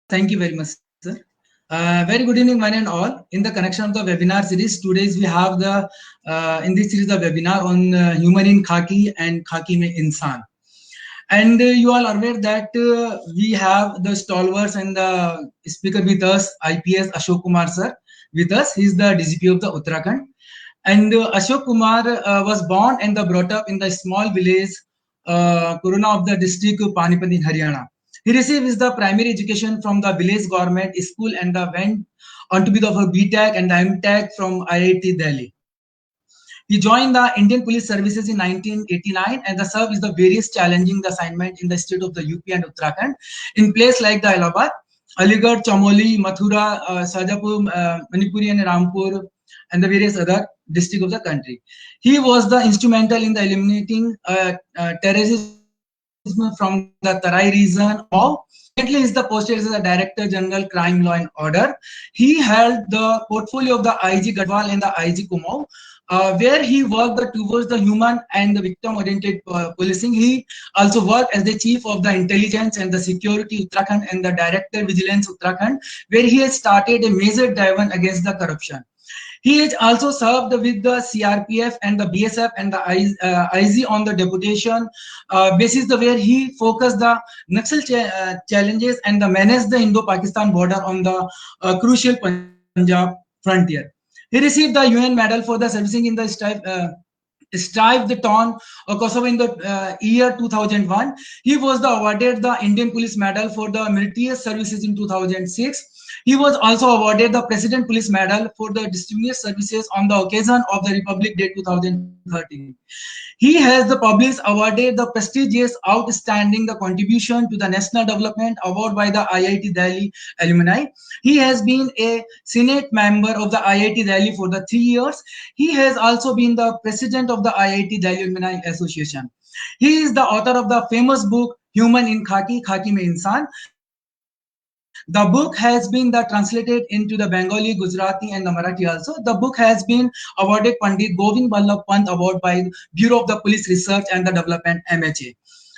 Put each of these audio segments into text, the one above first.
Thank you very much, sir. Very good evening, one and all. In the connection of the webinar series, today we have the in this series the webinar on human in khaki and khaki mein insan. And you all are aware that we have the stalwarts and the speaker with us, IPS Ashok Kumar sir, with us. He is the DGP of the Uttarakhand. And Ashok Kumar was born and brought up in the small village Corona of the district of Panipat in Haryana. He received the primary education from the village government school and went on to be the BTech and the MTech from IIT Delhi. He joined the Indian Police Services in 1989 and served the various challenging assignment in the state of the UP and Uttarakhand in places like the Allahabad, Aligarh, Chamoli, Mathura, Shajapur, Manipuri and Rampur and the various other districts of the country. He was the instrumental in the eliminating terrorism from the Tarai region of. Currently, is the posted as the Director General Crime Law and Order. He held the portfolio of the IG Gadwal and the IG Kumaon, where he worked towards the human and the victim-oriented policing. He also worked as the Chief of the Intelligence and the Security Uttarakhand and the Director Vigilance Uttarakhand, where he has started a major drive against the corruption. He has also served with the CRPF and the BSF and the IG on the deputation basis, where he focused the Naxal challenges and managed the Indo-Pakistan border on the crucial Punjab frontier. He received the UN Medal for the servicing in the Strive the Town of Kosovo in the year 2001. He was awarded the Indian Police Medal for the meritorious services in 2006. He was also awarded the President Police Medal for the distinguished services on the occasion of the Republic Day 2013. He has the published awarded the prestigious outstanding the contribution to the national development award by the IIT Delhi alumni. He has been a Senate member of the IIT Delhi for the 3 years. He has also been the president of the IIT Delhi Alumni Association. He is the author of the famous book Human in Khaki, Khaki Mein Insan. The book has been translated into the Bengali, Gujarati and the Marathi also. The book has been awarded Pandit Govind Ballabh Pant Award by Bureau of the Police Research and the Development MHA.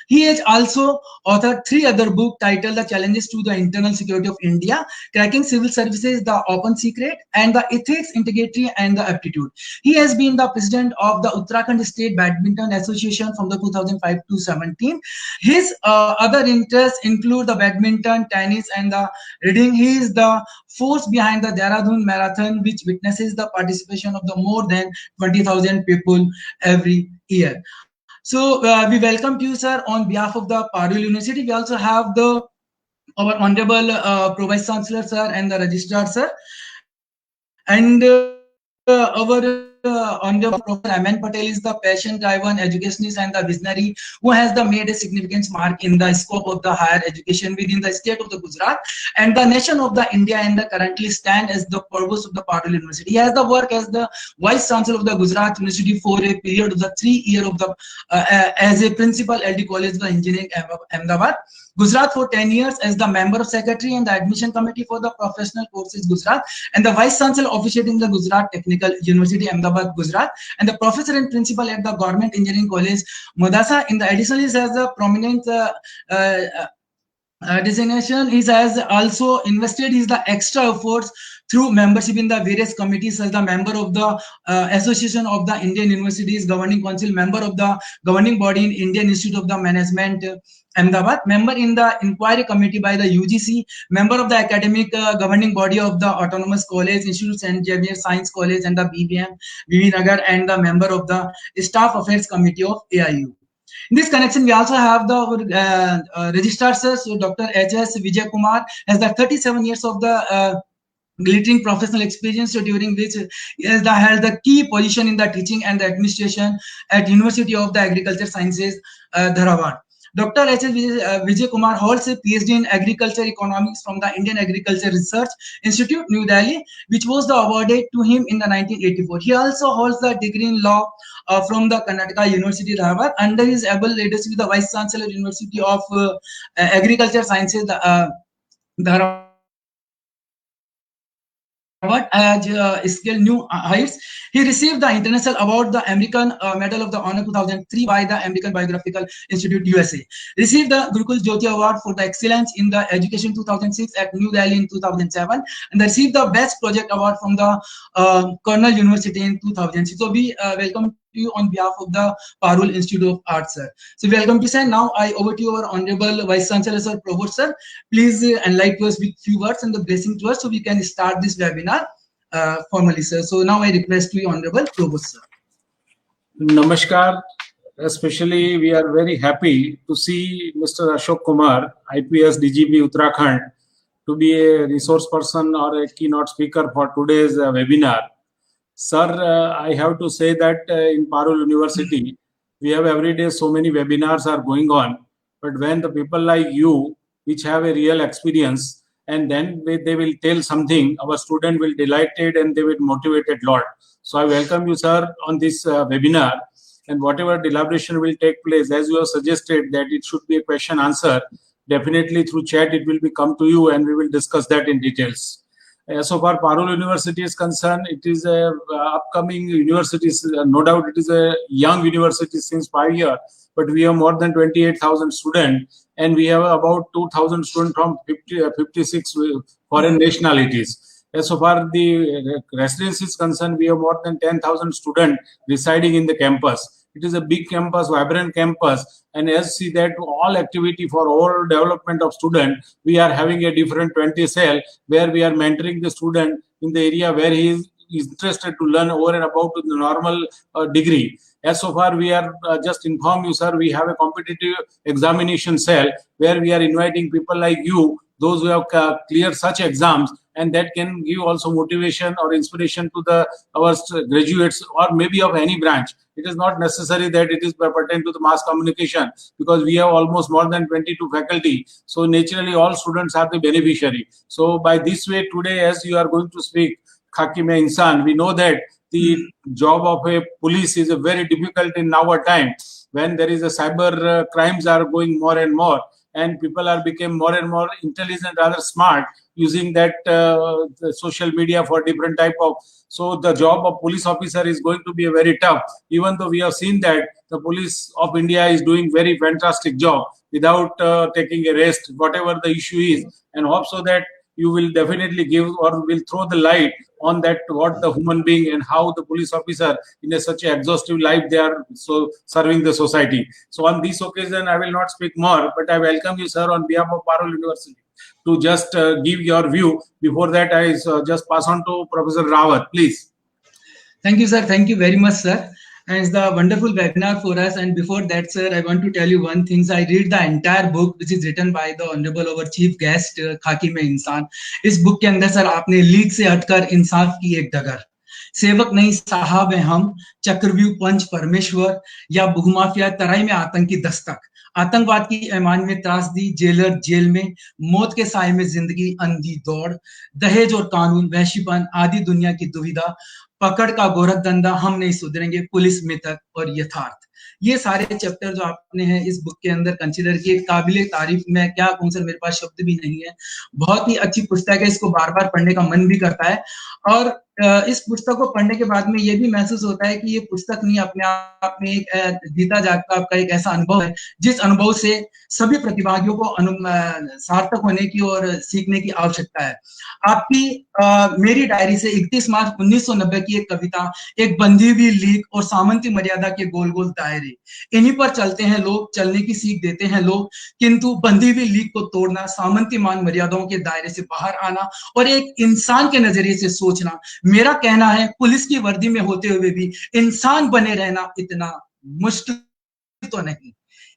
He has also authored 3 other books titled The Challenges to the Internal Security of India, Cracking Civil Services, The Open Secret, and The Ethics, Integrity, and the Aptitude. He has been the president of the Uttarakhand State Badminton Association from the 2005 to 17. His other interests include the badminton, tennis, and the reading. He is the force behind the Dehradun Marathon, which witnesses the participation of the more than 20,000 people every year. So we welcome you, sir, on behalf of the Parul University. We also have our honorable Pro-Vice Chancellor, sir, and the Registrar, sir, and our honorable Professor Aman Patel is the passion-driven educationist and the visionary who has made a significant mark in the scope of the higher education within the state of the Gujarat and the nation of the India, and currently stand as the provost of the Parul University. He has the work as the Vice Chancellor of the Gujarat University for a period of the 3 years of the as a principal LD College of the Engineering Ahmedabad. Gujarat for 10 years as the member of secretary and the admission committee for the professional courses Gujarat, and the vice chancellor officiating the Gujarat Technical University Ahmedabad, Gujarat, and the professor and principal at the Government Engineering College Madasa. In the additionally has a prominent designation. He has also invested his the extra efforts through membership in the various committees as the member of the Association of the Indian Universities Governing Council, member of the governing body in Indian Institute of the Management Ahmedabad, member in the inquiry committee by the UGC, member of the academic governing body of the Autonomous College, Institute St. Xavier Science College and the BBM, BB Nagar, and the member of the Staff Affairs Committee of AIU. In this connection, we also have the registrar, sir. So Dr. H.S. Vijay Kumar has the 37 years of the glittering professional experience, during which he has held the key position in the teaching and the administration at University of the Agriculture Sciences, Dharawat. Dr. H.S. Vijay Kumar holds a PhD in Agriculture Economics from the Indian Agriculture Research Institute, New Delhi, which was awarded to him in the 1984. He also holds the degree in law from the Karnataka University, Dharawat. Under his able leadership, the Vice Chancellor University of Agriculture Sciences, Dharawat, Harvard has scaled new heights. He received the International Award, the American Medal of the Honor 2003 by the American Biographical Institute USA. Received the Gurukul Jyoti Award for the excellence in the education 2006 at New Delhi in 2007, and received the Best Project Award from the Cornell University in 2006. So we welcome you on behalf of the Parul Institute of Arts, sir. So welcome to sir. Now I over to our Honorable Vice Chancellor, sir, Provost, sir. Please enlighten us with few words and the blessing to us so we can start this webinar formally, sir. So now I request you, Honorable Provost, sir. Namaskar. Especially, we are very happy to see Mr. Ashok Kumar, IPS DGP Uttarakhand, to be a resource person or a keynote speaker for today's webinar. Sir, I have to say that in Parul University, we have every day so many webinars are going on. But when the people like you, which have a real experience, and then they will tell something, our student will delighted and they will motivated lot. So I welcome you, sir, on this webinar. And whatever deliberation will take place, as you have suggested that it should be a question answer, definitely through chat it will be come to you and we will discuss that in details. So far Parul University is concerned, it is a upcoming university. No doubt it is a young university since 5 years, but we have more than 28,000 students and we have about 2,000 students from 56 foreign nationalities. As so far the residence is concerned, we have more than 10,000 students residing in the campus. It is a big campus, vibrant campus, and as see that all activity for all development of student, we are having a different 20 cell where we are mentoring the student in the area where he is interested to learn over and above to the normal degree. As so far, we are just inform you, sir, we have a competitive examination cell where we are inviting people like you, those who have cleared such exams, and that can give also motivation or inspiration to the our graduates or maybe of any branch. It is not necessary that it is pertain to the mass communication because we have almost more than 22 faculty. So naturally, all students are the beneficiary. So by this way, today, as you are going to speak, Khaki Mein Insan, we know that the job of a police is a very difficult in our time when there is a cyber crimes are going more and more and people are become more and more intelligent, rather smart, using that the social media for different type of. So the job of police officer is going to be a very tough, even though we have seen that the police of India is doing very fantastic job without taking a rest, whatever the issue is, and hope so that you will definitely give or will throw the light on that what the human being and how the police officer in a such an exhaustive life they are so serving the society. So on this occasion I will not speak more, but I welcome you, sir, on behalf of Parul University to just give your view. Before that I just pass on to Professor Rawat, please. Thank you, sir. Thank you very much, sir. And it's the wonderful webinar for us. And before that, sir, I want to tell you one thing. I read the entire book, which is written by the honorable our chief guest, खाकी में इंसान. इस book के अंदर sir आपने leak से हटकर इंसाफ की एक डगर, सेवक नहीं साहब हैं हम, चक्रव्यूह पंच परमेश्वर या भूमाफिया तराई में आतंकी दस्तक, आतंकवाद की ऐमान में त्रासदी, जेलर जेल में, मौत के साए में जिंदगी अंधी दौड़, दहेज और कानून, वहशीपन, आदि दुनिया की दुविधा, पकड़ का गोरख धंधा, हम नहीं सुधरेंगे, पुलिस मिथक और यथार्थ. ये सारे चैप्टर जो आपने हैं इस बुक के अंदर कंसीडर किए, काबिले तारीफ. मैं क्या कहूं सर, मेरे पास शब्द भी नहीं है. बहुत ही अच्छी पुस्तक है, इसको बार बार पढ़ने का मन भी करता है. और इस पुस्तक को पढ़ने के बाद में ये भी महसूस होता है कि ये पुस्तक नहीं, अपने आप में एक जीता जागता आपका एक ऐसा अनुभव है जिस अनुभव से सभी प्रतिभागियों को सार्थक होने की और सीखने की आवश्यकता है. आपकी मेरी डायरी से 31 मार्च 1990 की एक कविता, एक बंधी हुई लीक और सामंती मर्यादा के गोल गोल दायरे, इन्हीं पर चलते हैं लोग, चलने की सीख देते हैं लोग, किंतु बंधी हुई लीक को तोड़ना, सामंती मान मर्यादाओं के दायरे से बाहर आना और एक इंसान के नजरिए से सोचना. मेरा कहना है पुलिस की वर्दी में होते हुए भी इंसान बने रहना इतना मुश्किल तो नहीं.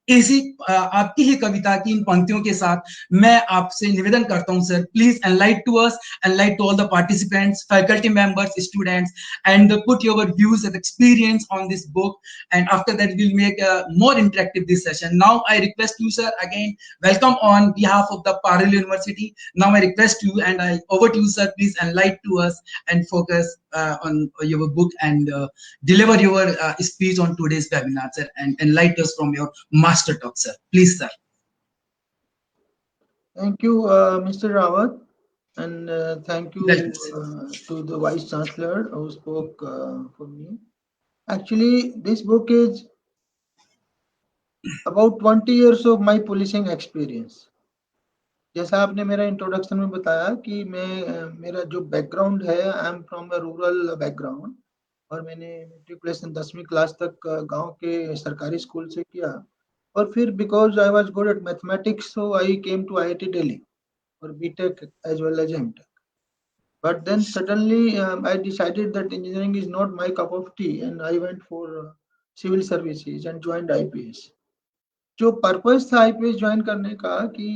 इसी आपकी ही कविता की इन पंक्तियों के साथ मैं आपसे निवेदन करता हूं sir, please enlight to us, enlight to all the participants, faculty members, students, and put your views and experience on this book, and after that we'll make a more interactive this session. Now I request you, sir, again welcome on behalf of the Parul University. Now I request you and I over to you, sir, please enlighten to us and focus on your book and deliver your speech on today's webinar, sir, and enlighten us from your master talk, sir. Please, sir. Thank you, Mr. Rawat. And thank you Right. to the Vice Chancellor who spoke for me. Actually, this book is about 20 years of my policing experience. जैसा आपने मेरा introduction में बताया कि मेरा जो background है, I am from a rural background और मैंने मैट्रिकुलेशन 10वीं क्लास तक गांव के सरकारी स्कूल से किया और फिर because I was good at mathematics so I came to IIT Delhi for BTech as well as MTech. But then suddenly I decided that engineering is not my cup of tea and I went for civil services and joined IPS. जो purpose था IPS join करने का कि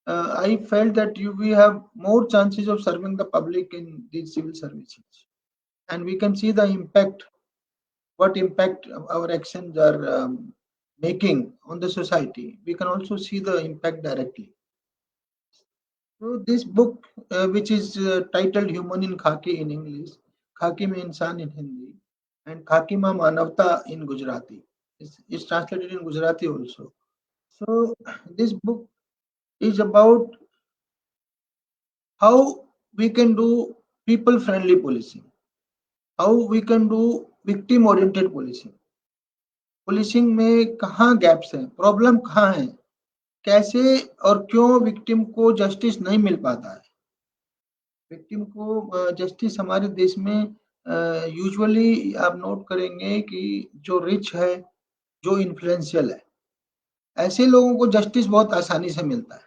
I felt that we have more chances of serving the public in these civil services and we can see the impact, what impact our actions are making on the society. We can also see the impact directly. So this book, which is titled "Human in Khaki" in English, "Khaki mein Insaan" in Hindi, and "Khaki ma Manavta" in Gujarati, is translated in Gujarati also. So this book is about how we can do people-friendly policing, how we can do victim-oriented policing. Policing में कहाँ gaps हैं, problem कहाँ है, कैसे और क्यों victim को justice नहीं मिल पाता है. विक्टिम को जस्टिस हमारे देश में यूजुअली आप नोट करेंगे कि जो रिच है, जो इन्फ्लुएंशियल है, ऐसे लोगों को जस्टिस बहुत आसानी से मिलता है,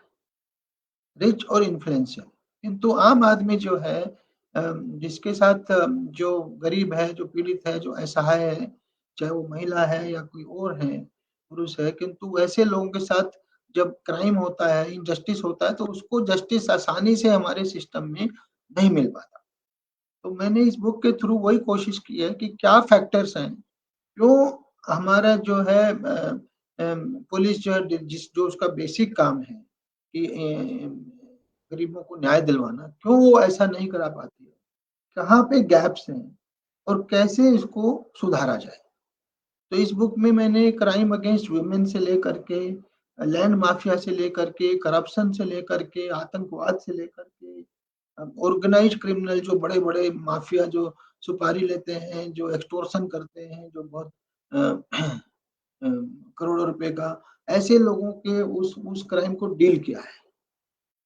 रिच और इन्फ्लुएंशियल. किंतु आम आदमी जो है, जिसके साथ जो गरीब है, जो पीड़ित है, जो असहाय है, चाहे वो महिला है या कोई और है, पुरुष है, किंतु ऐसे लोगों के साथ जब क्राइम होता है, इनजस्टिस होता है, तो उसको जस्टिस आसानी से हमारे सिस्टम में नहीं मिल पाता. तो मैंने इस बुक के थ्रू वही कोशिश की है कि क्या फैक्टर्स हैं, क्यों हमारा जो है पुलिस जो उसका बेसिक काम है कि गरीबों को न्याय दिलवाना, क्यों वो ऐसा नहीं करा पाती है, कहाँ पे गैप्स हैं और कैसे इसको सुधारा जाए. तो इस बुक में मैंने क्राइम अगेंस्ट वुमेन से लेकर के, लैंड माफिया से लेकर के, करप्शन से लेकर के, आतंकवाद से लेकर के, ऑर्गेनाइज्ड क्रिमिनल जो बड़े-बड़े माफिया जो सुपारी लेते हैं, जो एक्सटॉर्शन करते हैं, जो बहुत करोड़ों रुपए का, ऐसे लोगों के उस क्राइम को डील किया है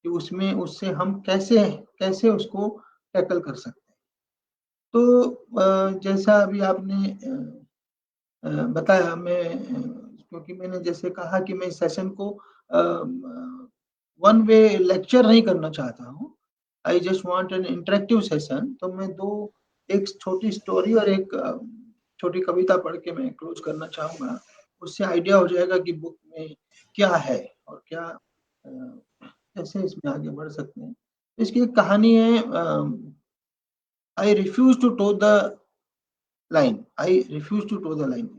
कि उसमें उससे हम कैसे उसको टैकल कर सकते हैं. तो जैसा अभी आपने बताया, मैं क्योंकि मैंने जैसे कहा कि मैं इस सेशन को वन वे लेक्चर नहीं करना चाहता हूँ. I just want an interactive session. तो मैं एक छोटी स्टोरी और एक छोटी कविता पढ़ के मैं क्लोज करना चाहूँगा. उससे आइडिया हो जाएगा कि बुक में क्या है और क्या कैसे इसमें आगे बढ़ सकते हैं. इसकी एक कहानी है, I refuse to toe the line.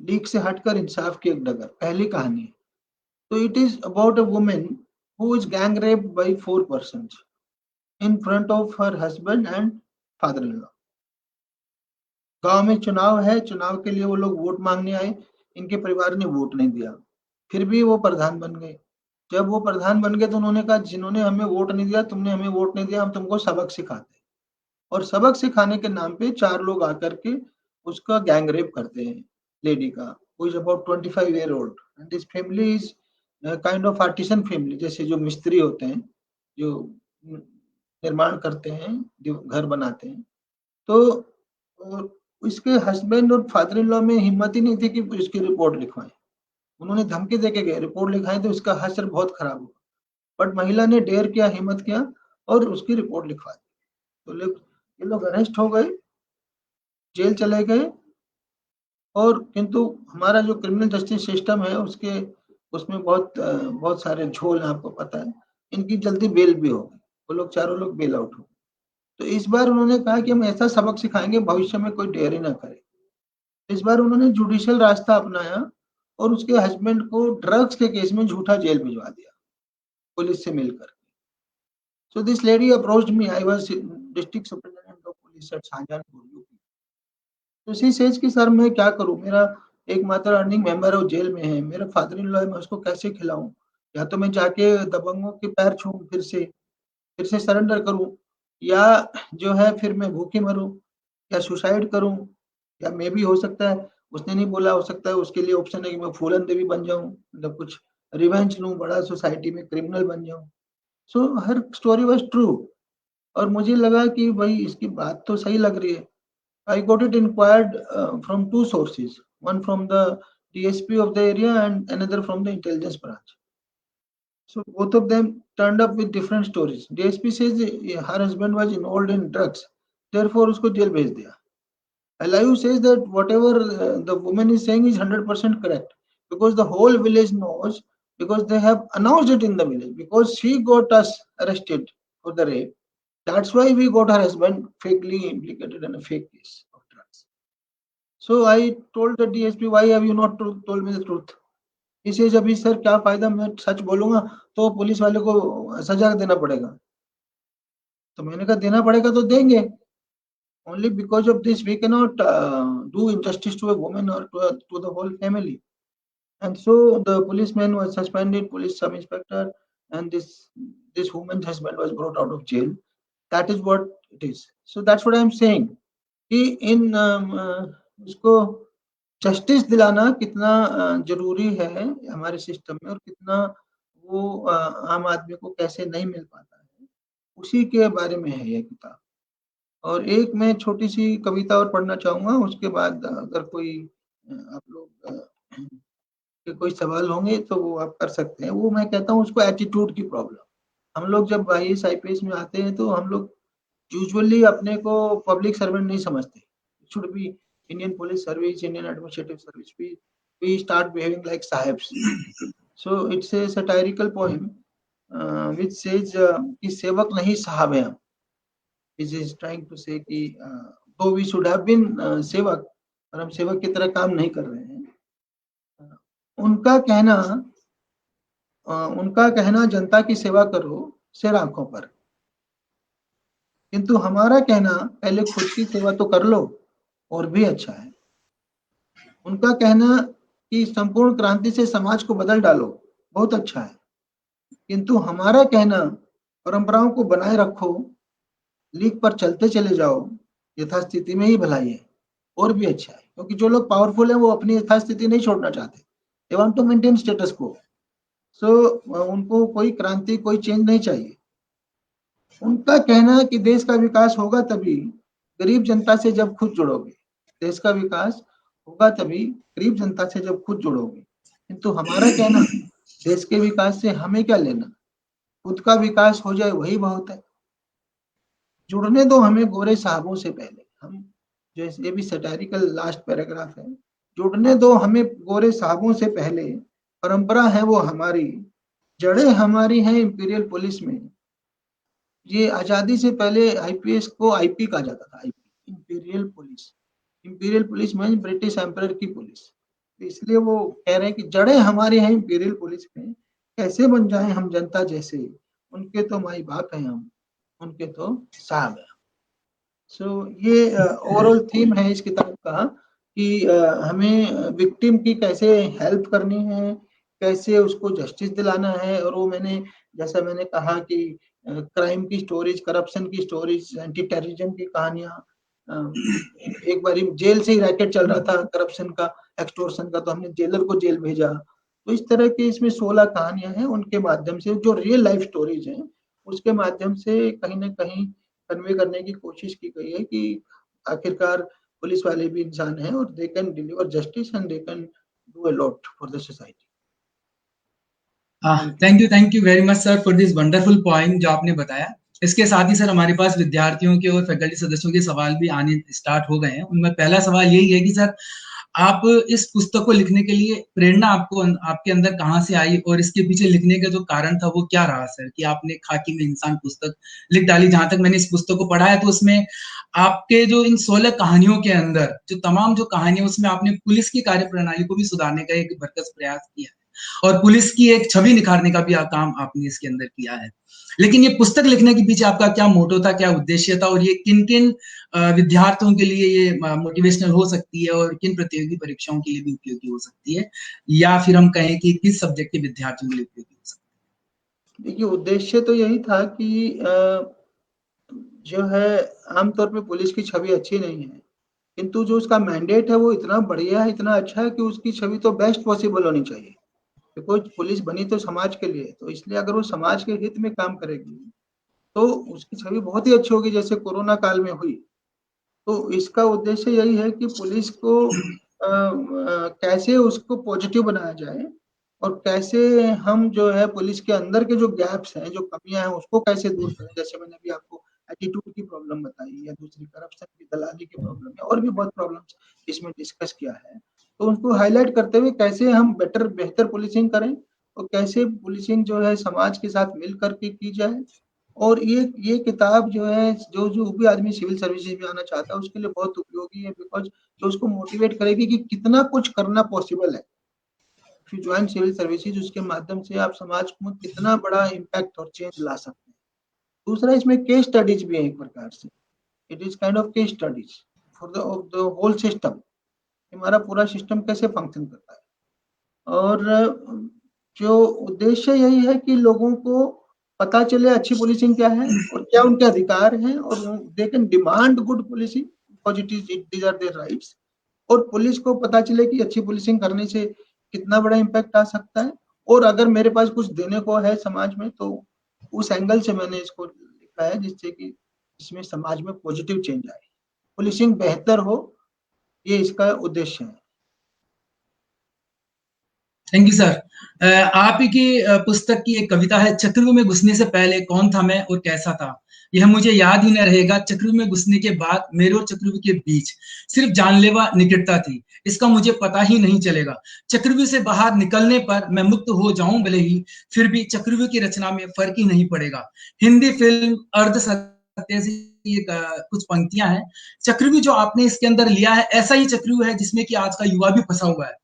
लीक से हटकर इंसाफ की एक डगर, पहली कहानी है. तो it is about a woman who is gang raped by 4 persons in front of her husband and father in law. गांव में चुनाव है, चुनाव के लिए वो लोग वोट मांगने आए, इनके परिवार ने वोट नहीं दिया, फिर भी वो प्रधान बन गए. जब वो प्रधान बन गए तो उन्होंने कहा, जिन्होंने हमें वोट नहीं दिया, तुमने हमें वोट नहीं दिया, हम तुमको सबक सिखाते. और सबक सिखाने के नाम पे 4 लोग आकर के उसका गैंग रेप करते हैं, लेडी का, who is about 25 year old. And this family is kind of artisan family, जैसे जो मिस्त्री होते हैं, जो निर्माण करते हैं, जो घर बनाते हैं. तो इसके हस्बैंड और फादर इन लॉ में हिम्मत ही नहीं थी कि इसकी रिपोर्ट लिखवाएं. उन्होंने धमकी देके गए, रिपोर्ट लिखाएं तो इसका हश्र बहुत खराब होगा. बट महिला ने डेयर किया, हिम्मत किया और उसकी रिपोर्ट लिखवा दी. तो ये लोग अरेस्ट हो गए, जेल चले गए. और किंतु हमारा जो क्रिमिनल जस्टिस सिस्टम है उसमें बहुत सारे झोल हैं, आपको पता है. इनकी जल्दी बेल भी हो गई, वो लोग चारों लोग बेल आउट हो. तो इस बार उन्होंने कहा कि हम ऐसा सबक सिखाएंगे भविष्य में कोई डेयर ही ना करे. इस बार उन्होंने जुडिशियल रास्ता अपनाया और उसके हस्बैंड को ड्रग्स के केस में झूठा जेल भिजवा दिया पुलिस से मिलकर. So this lady approached me. I was district superintendent of police at Shahjahanpur, UP. तो शी सेज कि सर मैं क्या करूं, मेरा एक मात्र अर्निंग मेंबर है, वो जेल में है, मेरा फादर इन लॉ है, मैं उसको कैसे खिलाऊं, या तो मैं जाके दबंगों के पैर छूऊं, फिर से सरेंडर करूं, या जो है फिर मैं भूखे मरूं या सुसाइड करूं, या मे भी हो सकता है उसने नहीं बोला, हो सकता है उसके लिए ऑप्शन है कि मैं फूलन देवी बन जाऊं, मतलब कुछ रिवेंज लूं, बड़ा सोसाइटी में क्रिमिनल बन जाऊं। सो हर स्टोरी वाज ट्रू और मुझे लगा कि भाई इसकी बात तो सही लग रही है। I got it inquired from two sources, one from the DSP of the area and another from the intelligence branch. So both of them turned up with different stories. DSP says her husband was involved in drugs, therefore उसको jail भेज दिया. LIU says that whatever the woman is saying is 100% correct because the whole village knows, because they have announced it in the village, because she got us arrested for the rape. That's why we got her husband fakely implicated in a fake case of drugs. So I told the DSP, why have you not told me the truth? He says, अभी sir क्या फायदा, मैं सच बोलूंगा तो police वाले को सजा देना पड़ेगा. तो मैंने कहा देना पड़ेगा तो देंगे. Only because of this we cannot do injustice to a woman or to the whole family. And so the policeman was suspended, police sub inspector, and this woman's husband was brought out of jail. That is what it is. So that's what I'm saying. कि इन उसको justice दिलाना कितना जरूरी है हमारे system में और कितना वो आम आदमी को कैसे नहीं मिल पाता है, उसी के बारे में है ये किताब. और एक मैं छोटी सी कविता और पढ़ना चाहूंगा, उसके बाद अगर कोई आप लोग के कोई सवाल होंगे तो वो आप कर सकते हैं. वो मैं कहता हूँ उसको एटीट्यूड की प्रॉब्लम. हम लोग जब IAS IPS में आते हैं तो हम लोग यूजुअली अपने को पब्लिक सर्वेंट नहीं समझते. It should be Indian Police Service, Indian Administrative Service. We start behaving like sahibs. So it's a satirical poem which says कि सेवक नहीं साहब हैं हम. इट इज ट्राइंग टू से कि दो वी शुड हैव बीन सेवक, और हम सेवक की तरह काम नहीं कर रहे हैं. उनका कहना जनता की सेवा करो सिर आंखों पर, किंतु हमारा कहना पहले खुद की सेवा तो कर लो और भी अच्छा है. उनका कहना कि संपूर्ण क्रांति से समाज को बदल डालो बहुत अच्छा है, किंतु हमारा कहना परंपराओं को बनाए रखो, लीक पर चलते चले जाओ, यथास्थिति में ही भलाई है और भी अच्छा है. क्योंकि जो लोग पावरफुल है वो अपनी यथास्थिति नहीं छोड़ना चाहते. They want to maintain status quo. So उनको कोई क्रांति, कोई चेंज नहीं चाहिए. उनका कहना है कि देश का विकास होगा तभी गरीब जनता से जब खुद जुड़ोगे. देश का विकास होगा तभी गरीब जनता से जब खुद जुड़ोगे. किंतु हमारा कहना, देश के विकास से हमें क्या लेना, खुद का विकास हो जाए वही बहुत है. जुड़ने दो हमें गोरे साहबों से पहले. हम जैसे, ये भी सटायरिकल लास्ट पैराग्राफ है. जुड़ने दो हमें गोरे साहबों से पहले, परंपरा है वो हमारी, जड़ें हमारी हैं इंपीरियल पुलिस में. ये आजादी से पहले IPS को IP कहा जाता था, इंपीरियल पुलिस. इंपीरियल पुलिस में ब्रिटिश एम्परर की पुलिस. तो इसलिए वो कह रहे हैं कि जड़ें हमारी हैं इंपीरियल पुलिस में, कैसे बन जाएं हम जनता जैसे, उनके तो माई बाप हैं हम, उनके तो साहब हैं. सो ये ओवरऑल थीम है इस किताब का कि हमें विक्टिम की कैसे हेल्प करनी है, कैसे उसको जस्टिस दिलाना है. और वो जैसा मैंने कहा कि क्राइम की स्टोरीज, करप्शन की स्टोरीज, एंटी टेररिज्म की कहानियां. एक बार जेल से ही रैकेट चल रहा था करप्शन का, एक्सटोर्शन का, तो हमने जेलर को जेल भेजा. तो इस तरह की इसमें 16 कहानियां हैं. उनके माध्यम से जो रियल लाइफ स्टोरीज हैं उसके माध्यम से कहीं ना कहीं कन्वे करने की कोशिश की गई है कि आखिरकार पुलिस वाले भी इंसान हैं और they can deliver justice and they can do a lot for the society. Thank you very much sir for this wonderful point जो आपने बताया. इसके साथ ही सर हमारे पास विद्यार्थियों के और फैकल्टी सदस्यों के सवाल भी आने स्टार्ट हो गए हैं. उनमें पहला सवाल यही है कि सर आप इस पुस्तक को लिखने के लिए प्रेरणा आपके अंदर कहाँ से आई और इसके पीछे लिखने का जो कारण था वो क्या रहा सर, कि आपने खाकी में इंसान पुस्तक लिख डाली. जहां तक मैंने इस पुस्तक को पढ़ा है तो उसमें आपके जो इन 16 कहानियों के अंदर जो तमाम जो कहानियां, उसमें आपने पुलिस की कार्यप्रणाली को भी सुधारने का एक भरकस प्रयास किया है और पुलिस की एक छवि निखारने का भी काम आपने इसके अंदर किया है. लेकिन ये पुस्तक लिखने के पीछे आपका क्या मोटो था, क्या उद्देश्य था, और ये किन किन विद्यार्थियों के लिए ये मोटिवेशनल हो सकती है और किन प्रतियोगी परीक्षाओं के लिए भी उपयोगी हो सकती है, या फिर हम कहें कि किस सब्जेक्ट के विद्यार्थियों के लिए उपयोगी हो सकती है? देखिए, उद्देश्य तो यही था कि जो है आमतौर पे पुलिस की छवि अच्छी नहीं है, किंतु जो उसका मैंडेट है वो इतना बढ़िया है, इतना अच्छा है कि उसकी छवि तो बेस्ट पॉसिबल होनी चाहिए। बिकॉज़ पुलिस बनी तो समाज के लिए, तो इसलिए अगर वो समाज के हित में काम करेगी, तो उसकी छवि बहुत ही अच्छी होगी, जैसे कोरोना काल में हुई। तो इसका उद्देश्य यही है कि पुलिस को कैसे उसको पॉजिटिव बनाया जाए और कैसे हम जो है पुलिस के अंदर के जो गैप्स हैं, जो कमियाँ हैं, उसको कैसे दूर करें। जैसे मैंने अभी आपको एटीट्यूड की प्रॉब्लम बताई या दूसरी करप्शन की, दलाली की प्रॉब्लम है और भी बहुत प्रॉब्लम्स इसमें डिस्कस किया है। तो उनको हाइलाइट करते हुए कैसे हम बेहतर पुलिसिंग करें और कैसे पुलिसिंग जो है समाज के साथ मिल कर के की जाए। और ये किताब जो है, जो भी आदमी सिविल सर्विसेज में आना चाहता है उसके लिए बहुत उपयोगी है, बिकॉज़ जो उसको मोटिवेट करेगी कि कितना कुछ करना पॉसिबल है। If you join civil services, उसके माध्यम से आप समाज में कितना बड़ा इम्पैक्ट और चेंज ला सकते हैं। दूसरा, इसमें केस स्टडीज भी है एक प्रकार से। It is kind of case studies for the whole system. हमारा पूरा सिस्टम कैसे फंक्शन करता है। और जो उद्देश्य यही है कि लोगों को पता चले अच्छी पुलिसिंग क्या है और क्या उनके अधिकार हैं, और they can demand good policing because these are their rights. और पुलिस को पता चले कि अच्छी पुलिसिंग करने से कितना बड़ा इम्पैक्ट आ सकता है, और अगर मेरे पास कुछ देने को है समाज में, तो उस एंगल से मैंने इसको लिखा है, जिससे कि इसमें समाज में पॉजिटिव चेंज आए, पुलिसिंग बेहतर हो, ये इसका उद्देश्य है। Thank you sir. आप ही की पुस्तक की एक कविता है, चक्रव्यूह में घुसने से पहले कौन था मैं और कैसा था। यह मुझे याद ही न रहेगा, चक्रव्यूह में घुसने के बाद मेरे और चक्रव्यूह के बीच सिर्फ जानलेवा निकटता थी, इसका मुझे पता ही नहीं चलेगा। चक्रव्यूह से बाहर निकलने पर मैं मुक्त हो जाऊं भले ही, फिर भी चक्रव्यूह की रचना में फर्क ही नहीं पड़ेगा। हिंदी फिल्म अर्ध सत्य से ये कुछ पंक्तियां हैं। चक्रव्यूह जो आपने इसके अंदर लिया है, ऐसा ही चक्रव्यूह है जिसमें कि आज का युवा भी फंसा हुआ है।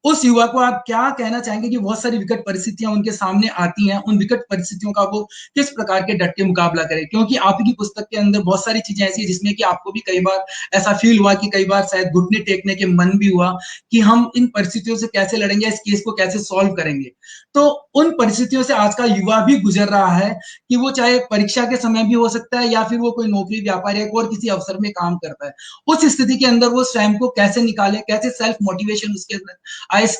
उस युवा को आप क्या कहना चाहेंगे कि बहुत सारी विकट परिस्थितियां उनके सामने आती हैं, उन विकट परिस्थितियों का वो किस प्रकार के डट के मुकाबला करे। क्योंकि आपकी पुस्तक के अंदर बहुत सारी चीजें ऐसी है जिसमें कि आपको भी कई बार ऐसा फील हुआ कि कई बार शायद घुटने टेकने के मन भी हुआ कि हम इन परिस्थितियों से कैसे लड़ेंगे, इस केस को कैसे सॉल्व करेंगे। तो उन परिस्थितियों से आज का युवा भी गुजर रहा है कि वो चाहे परीक्षा के समय भी हो सकता है या फिर वो कोई नौकरी व्यापार या और किसी अवसर में काम करता है। उस स्थिति के अंदर वो स्वयं को कैसे निकाले, कैसे सेल्फ मोटिवेशन उसके अंदर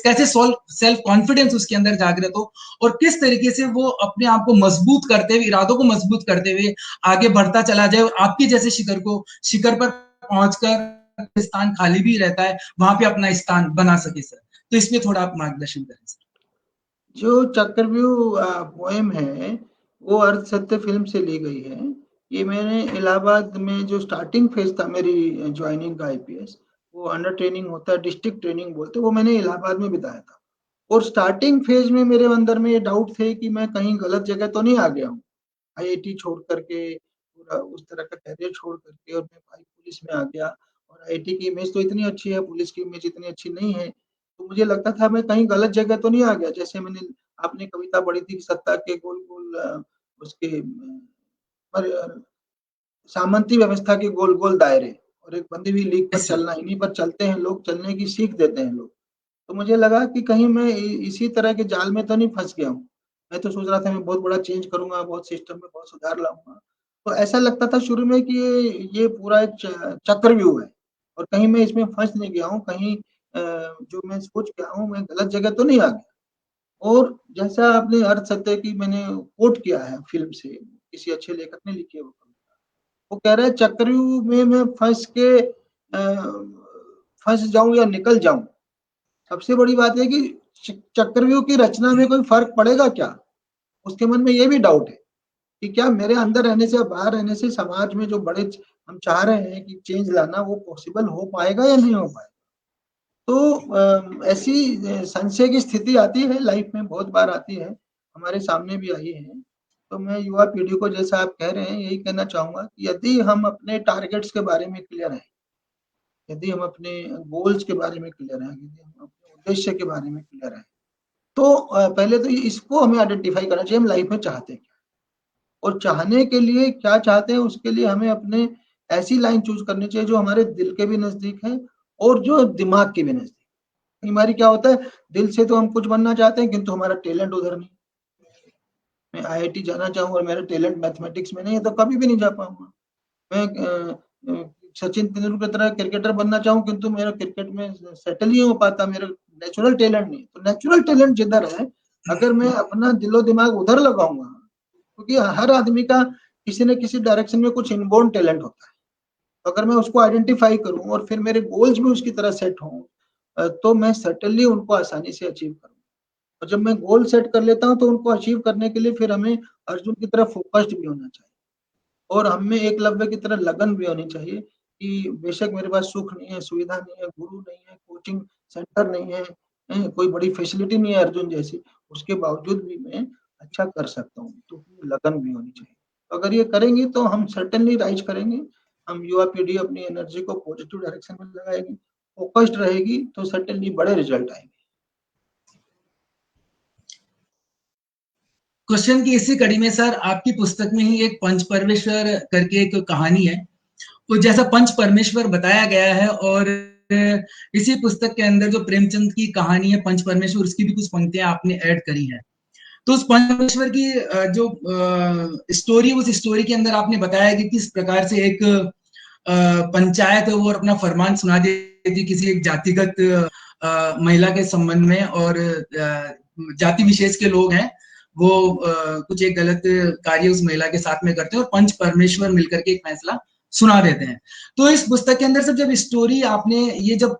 कैसे सेल्फ कॉन्फिडेंस उसके अंदर जागृत हो, और किस तरीके से वो अपने आप को मजबूत करते हुए, इरादों को मजबूत करते हुए आगे बढ़ता चला जाए, और आपके जैसे शिखर पर पहुंचकर स्थान खाली भी रहता है वहां पे अपना स्थान बना सके सर। तो इसमें थोड़ा आप मार्गदर्शन करें सर। जो चक्रव्यूह पोएम है, वो अर्ध सत्य फिल्म से ली गई है। ये मैंने इलाहाबाद में जो स्टार्टिंग फेज था मेरी ज्वाइनिंग का आईपीएस, वो अंडर ट्रेनिंग होता है, डिस्ट्रिक्ट ट्रेनिंग बोलते, वो मैंने इलाहाबाद में बिताया था। और स्टार्टिंग फेज में मेरे अंदर में ये डाउट थे कि मैं कहीं गलत जगह तो नहीं आ गया हूँ, आईआईटी छोड़ करके, पूरा उस तरह का करियर छोड़ करके, और मैं भाई पुलिस में आ गया। और आईआईटी की इमेज तो इतनी अच्छी है, पुलिस की इमेज इतनी अच्छी नहीं है। तो मुझे लगता था मैं कहीं गलत जगह तो नहीं आ गया। जैसे मैंने आपने कविता पढ़ी थी, सत्ता के गोल गोल उसके पर सामंती व्यवस्था के गोल गोल दायरे, और एक बंधी हुई लीक पर यस सर। चलना, इन्हीं पर चलते हैं लोग, चलने की सीख देते हैं लोग। तो मुझे लगा कि कहीं मैं इसी तरह के जाल में तो नहीं फंस गया हूँ। मैं तो सोच रहा था मैं बहुत बड़ा चेंज करूंगा, बहुत सिस्टम में बहुत सुधार लाऊंगा। तो ऐसा लगता था शुरू में कि ये पूरा एक चक्रव्यूह है, और कहीं मैं इसमें फंस नहीं गया हूँ, कहीं जो मैं सोच गया हूँ मैं गलत जगह तो नहीं आ गया। और जैसा आपने अर्थ सत्य की मैंने कोट किया है फिल्म से, किसी अच्छे लेखक ने लिखी है वो कविता। वो कह रहा है चक्रव्यूह में मैं फंस के फंस जाऊं या निकल जाऊं। सबसे बड़ी बात है कि चक्रव्यूह की रचना में कोई फर्क पड़ेगा क्या। उसके मन में ये भी डाउट है कि क्या मेरे अंदर रहने से, बाहर रहने से समाज में जो बड़े हम चाह रहे हैं कि चेंज लाना, वो पॉसिबल हो पाएगा या नहीं हो पाएगा। तो ऐसी संशय की स्थिति आती है लाइफ में, बहुत बार आती है, हमारे सामने भी आई है। तो मैं युवा पीढ़ी को, जैसा आप कह रहे हैं, यही कहना चाहूंगा कि यदि हम अपने टारगेट्स के बारे में क्लियर हैं, यदि हम अपने गोल्स के बारे में क्लियर हैं, यदि हम अपने उद्देश्य के बारे में क्लियर हैं, तो पहले तो इसको हमें आइडेंटिफाई करना चाहिए, हम लाइफ में चाहते हैं क्या, और चाहने के लिए क्या चाहते हैं उसके लिए हमें अपने ऐसी लाइन चूज करनी चाहिए जो हमारे दिल के भी नजदीक है और जो दिमाग के भी नजदीक। कई बार क्या होता है, दिल से तो हम कुछ बनना चाहते हैं किंतु हमारा टैलेंट उधर नहीं। मैं आईआईटी जाना चाहूँ और मेरा टैलेंट मैथमेटिक्स में नहीं है तो कभी भी नहीं जा पाऊंगा। मैं सचिन तेंदुलकर की तरह क्रिकेटर बनना चाहूँ, किंतु मेरा क्रिकेट में सेटल नहीं हो पाता, मेरा नेचुरल टैलेंट नहीं। तो नेचुरल टैलेंट जिधर है, अगर मैं अपना दिलो दिमाग उधर लगाऊंगा, क्योंकि हर आदमी का किसी न किसी डायरेक्शन में कुछ इनबोर्न टैलेंट होता है, तो अगर मैं उसको आइडेंटिफाई करूं और फिर मेरे गोल्स भी उसकी तरह सेट हों, तो मैं सर्टेनली उनको आसानी से अचीव करूँ। और जब मैं गोल सेट कर लेता हूं, तो उनको अचीव करने के लिए फिर हमें अर्जुन की तरह फोकस्ड भी होना चाहिए, और हमें एकलव्य की तरह लगन भी होनी चाहिए कि बेशक मेरे पास सुख नहीं है, सुविधा नहीं है, गुरु नहीं है, कोचिंग सेंटर नहीं है, कोई बड़ी फैसिलिटी नहीं है अर्जुन जैसी, उसके बावजूद भी मैं अच्छा कर सकता हूँ। तो लगन भी होनी चाहिए। अगर ये करेंगे तो हम सर्टेनली राइज करेंगे। हम युवा पीढ़ी अपनी एनर्जी को पॉजिटिव डायरेक्शन में लगाएगी, फोकस्ड रहेगी, तो सर्टेनली बड़े रिजल्ट आएंगे। क्वेश्चन की इसी कड़ी में सर, आपकी पुस्तक में ही एक पंच परमेश्वर करके एक कहानी है, तो जैसा पंच परमेश्वर बताया गया है, और इसी पुस्तक के अंदर जो प्रेमचंद की कहानी है पंच परमेश्वर, उसकी भी कुछ पंक्तियां आपने ऐड करी हैं। तो उस पंच परमेश्वर की जो स्टोरी, उस स्टोरी के अंदर आपने बताया कि किस प्रकार से एक पंचायत है वो अपना फरमान सुना देती थी किसी एक जातिगत महिला के संबंध में, और जाति विशेष के लोग हैं वो कुछ एक गलत कार्य उस महिला के साथ में करते हैं, और पंच परमेश्वर मिलकर के एक फैसला सुना देते हैं। तो इस पुस्तक के अंदर से जब स्टोरी आपने ये जब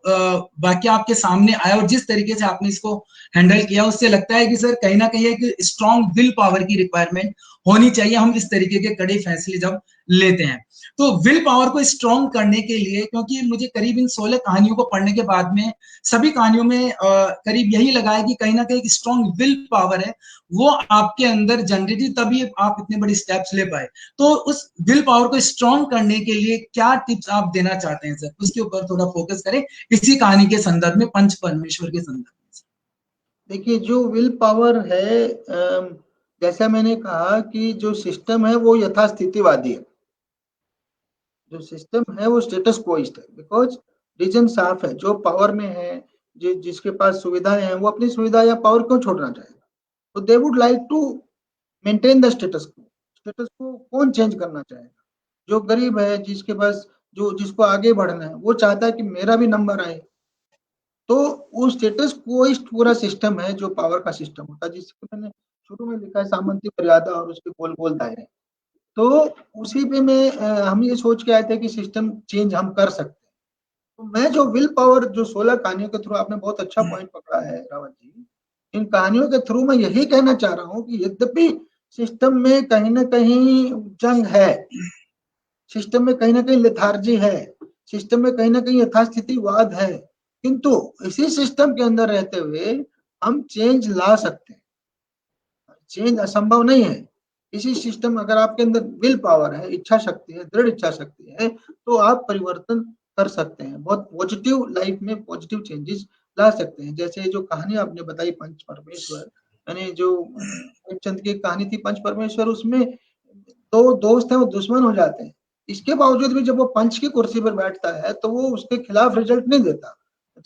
वाक्य आपके सामने आया और जिस तरीके से आपने इसको हैंडल किया, उससे लगता है कि सर कहीं ना कहीं एक स्ट्रॉन्ग विल पावर की रिक्वायरमेंट होनी चाहिए हम इस तरीके के कड़े फैसले जब लेते हैं। तो विल पावर को स्ट्रॉन्ग करने के लिए, क्योंकि मुझे करीब इन 16 कहानियों को पढ़ने के बाद में सभी कहानियों में करीब यही लगा है कि कहीं ना कहीं एक स्ट्रॉन्ग विल पावर है वो आपके अंदर जनरेटी, तभी आप इतने बड़े स्टेप्स ले पाए। तो उस विल पावर को स्ट्रॉन्ग करने के लिए क्या टिप्स आप देना चाहते हैं सर, उसके ऊपर थोड़ा फोकस करें इसी कहानी के संदर्भ में, पंच परमेश्वर के संदर्भ में। देखिए, जो विल पावर है, जैसा मैंने कहा कि जो सिस्टम है वो यथास्थितिवादी है, जो सिस्टम है वो स्टेटस क्वोइस्ट है, बिकॉज रीजन साफ है, जो पावर में है, जिसके पास सुविधाएं हैं, वो अपनी सुविधा या पावर क्यों छोड़ना चाहेगा? तो they would like to maintain the status quo. Status quo कौन चेंज करना चाहेगा? जो गरीब है, जिसके पास, जो जिसको आगे बढ़ना है, वो चाहता है कि मेरा भी नंबर आए। तो वो स्टेटस क्वोइस्ट पूरा सिस्टम है जो पावर का सिस्टम होता है, जिसको मैंने शुरू में लिखा है सामंती मर्यादा और उसके गोल गोल दायरे। तो उसी पे मैं हम ये सोच के आए थे कि सिस्टम चेंज हम कर सकते हैं। तो मैं जो विल पावर, जो 16 कहानियों के थ्रू, आपने बहुत अच्छा पॉइंट पकड़ा है रावत जी, इन कहानियों के थ्रू मैं यही कहना चाह रहा हूँ कि यद्यपि सिस्टम में कहीं ना कहीं जंग है, सिस्टम में कहीं ना कहीं लेथार्जी है, सिस्टम में कहीं ना कहीं यथास्थितिवाद है, किंतु इसी सिस्टम के अंदर रहते हुए हम चेंज ला सकते हैं। चेंज असंभव नहीं है। इसी सिस्टम, अगर आपके अंदर विल पावर है, इच्छा शक्ति है, दृढ़ इच्छा शक्ति है, तो आप परिवर्तन कर सकते हैं, बहुत पॉजिटिव लाइफ में पॉजिटिव चेंजेस ला सकते हैं। जैसे जो कहानी आपने बताई पंच परमेश्वर, यानी जो प्रेमचंद की कहानी थी पंच परमेश्वर, उसमें दो दोस्त हैं, वो दुश्मन हो जाते हैं। इसके बावजूद भी जब वो पंच की कुर्सी पर बैठता है तो वो उसके खिलाफ रिजल्ट नहीं देता,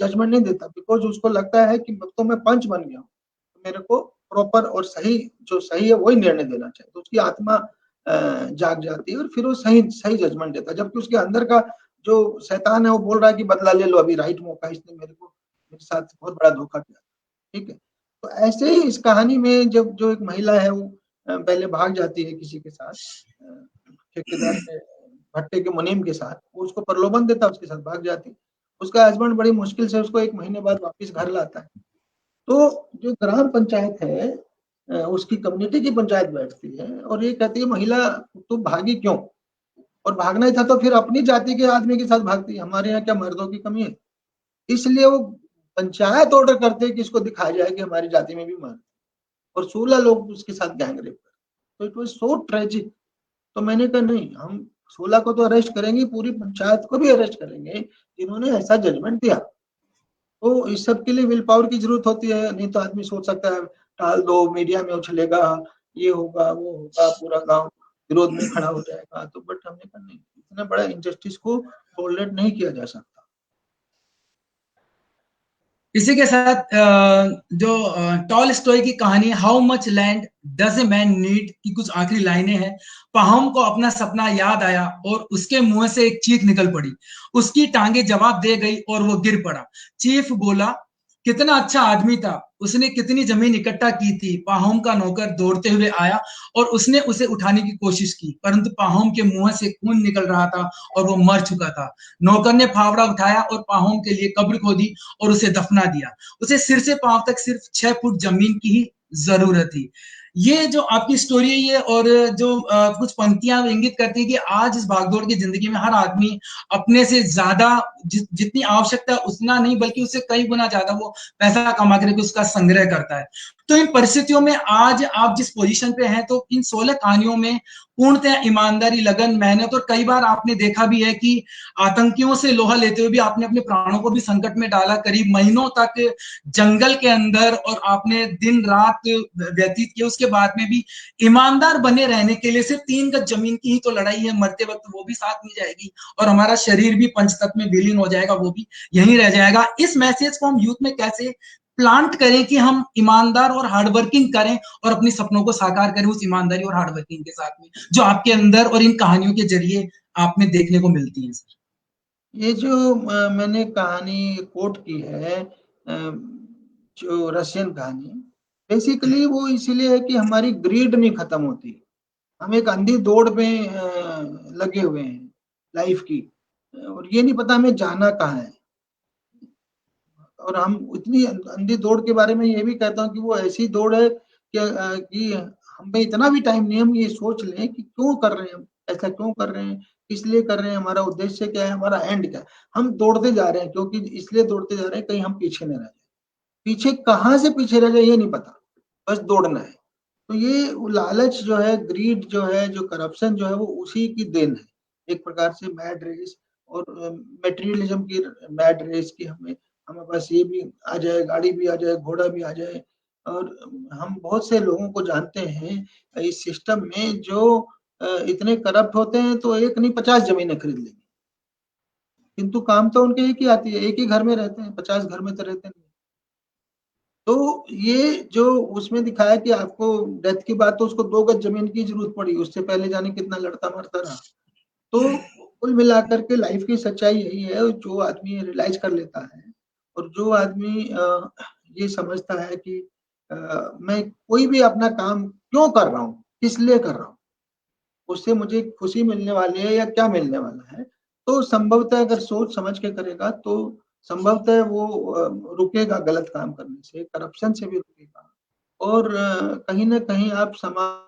जजमेंट नहीं देता, बिकॉज उसको लगता है कि तो मैं पंच बन गया हूँ, मेरे को प्रॉपर और सही, जो सही है वही निर्णय देना चाहिए। तो उसकी आत्मा जाग जाती है और फिर वो सही सही जजमेंट देता है, जबकि उसके अंदर का जो शैतान है वो बोल रहा है कि बदला ले लो, अभी राइट मौका, इसने मेरे साथ बहुत बड़ा धोखा किया। ठीक है। तो ऐसे ही इस कहानी में जब जो एक महिला है वो पहले भाग जाती है किसी के साथ, ठेकेदार के, भट्टे के मुनीम के साथ, वो उसको प्रलोभन देता है, उसके साथ भाग जाती है। उसका हस्बैंड बड़ी मुश्किल से उसको 1 महीने बाद वापस घर लाता है। तो जो ग्राम पंचायत है, उसकी कम्युनिटी की पंचायत बैठती है और ये कहती है, महिला तुम भागी क्यों? और भागना ही था तो फिर अपनी जाति के आदमी के साथ भागती है, हमारे यहाँ क्या मर्दों की कमी है? इसलिए वो पंचायत ऑर्डर करते हैं कि इसको दिखाया जाए कि हमारी जाति में भी मर्द, और 16 लोग उसके साथ गैंग रेप कर। तो इट वाज सो ट्रेजिक। तो मैंने कहा नहीं, हम 16 को तो अरेस्ट करेंगे, पूरी पंचायत को भी अरेस्ट करेंगे जिन्होंने ऐसा जजमेंट दिया। तो इस सब के लिए विल पावर की जरूरत होती है, नहीं तो आदमी सोच सकता है टाल दो, मीडिया में उछलेगा, ये होगा वो होगा, पूरा गांव विरोध में खड़ा हो जाएगा। तो बट हमने कहा नहीं, इतना बड़ा इनजस्टिस को टॉलरेट नहीं किया जा सकता। इसी के साथ जो टॉलस्टॉय की कहानी how much land does a man need की कुछ आखिरी लाइनें हैं। पाहोम को अपना सपना याद आया और उसके मुंह से एक चीख निकल पड़ी। उसकी टांगे जवाब दे गई और वो गिर पड़ा। चीफ बोला, कितना अच्छा आदमी था, उसने कितनी जमीन इकट्ठा की थी। पाहोम का नौकर दौड़ते हुए आया और उसने उसे उठाने की कोशिश की, परंतु पाहोम के मुंह से खून निकल रहा था और वो मर चुका था। नौकर ने फावड़ा उठाया और पाहोम के लिए कब्र खोदी और उसे दफना दिया। उसे सिर से पांव तक सिर्फ 6 फुट जमीन की ही जरूरत थी। ये जो आपकी स्टोरी है ये, और जो कुछ पंक्तियां इंगित करती है कि आज इस भागदौड़ की जिंदगी में हर आदमी अपने से ज्यादा जितनी आवश्यकता है उतना नहीं, बल्कि उससे कई गुना ज्यादा वो पैसा कमा करके उसका संग्रह करता है। तो इन परिस्थितियों में आज आप जिस पोजीशन पे हैं, तो इन 16 कहानियों में पूर्णतः ईमानदारी, लगन, मेहनत, और कई बार आपने देखा भी है कि आतंकियों से लोहा लेते हुए भी आपने अपने प्राणों को भी संकट में डाला, करीब महीनों तक जंगल के अंदर, और आपने दिन रात व्यतीत किए। उसके बाद में भी ईमानदार बने रहने के लिए सिर्फ 3 गज जमीन की ही तो लड़ाई है, मरते वक्त वो भी साथ नहीं जाएगी और हमारा शरीर भी पंचतत्व में विलीन हो जाएगा, वो भी यहीं रह जाएगा। इस मैसेज को हम यूथ में कैसे प्लांट करें कि हम ईमानदार और हार्डवर्किंग करें और अपनी सपनों को साकार करें उस ईमानदारी और हार्डवर्किंग के साथ में, जो आपके अंदर और इन कहानियों के जरिए आप में देखने को मिलती है सर। ये जो मैंने कहानी कोट की है, जो रशियन कहानी, बेसिकली वो इसीलिए है कि हमारी ग्रीड नहीं खत्म होती। हम एक अंधी दौड़ में लगे हुए हैं लाइफ की, और ये नहीं पता हमें जाना कहाँ है। और हम इतनी अंधी दौड़ के बारे में ये भी कहता हूँ कि वो ऐसी दौड़ है कि हमें इतना भी टाइम नहीं, हम ये सोच लें कि क्यों कर रहे हैं, हम ऐसा क्यों कर रहे हैं, किस लिए कर रहे हैं, हमारा उद्देश्य क्या है, हमारा एंड क्या है। हम दौड़ते जा रहे हैं क्योंकि इसलिए दौड़ते जा रहे हैं कहीं हम पीछे न रह जाए। पीछे कहाँ से पीछे रह जाए ये नहीं पता, बस दौड़ना है। तो ये लालच जो है, ग्रीड जो है, जो करप्शन जो है, वो उसी की देन है, एक प्रकार से मैड रेस और मेटेरियलिज्म की मैड रेस की। हमें बस ये भी आ जाए, गाड़ी भी आ जाए, घोड़ा भी आ जाए। और हम बहुत से लोगों को जानते हैं इस सिस्टम में जो इतने करप्ट होते हैं तो एक नहीं 50 जमीनें खरीद लेंगे, किंतु काम तो उनके एक ही आती है, एक ही घर में रहते हैं, 50 घर में तो रहते नहीं। तो ये जो उसमें दिखाया कि आपको डेथ की बात, तो उसको 2 गज जमीन की जरूरत पड़ी, उससे पहले जाने कितना लड़ता मरता रहा। तो कुल मिलाकर के लाइफ की सच्चाई यही है, जो आदमी रियलाइज कर लेता है और जो आदमी ये समझता है कि मैं कोई भी अपना काम क्यों कर रहा हूँ, किस लिए कर रहा हूँ, उससे मुझे खुशी मिलने वाली है या क्या मिलने वाला है, तो संभवतः अगर सोच समझ के करेगा तो संभवतः वो रुकेगा गलत काम करने से, करप्शन से भी रुकेगा। और कहीं ना कहीं आप समाज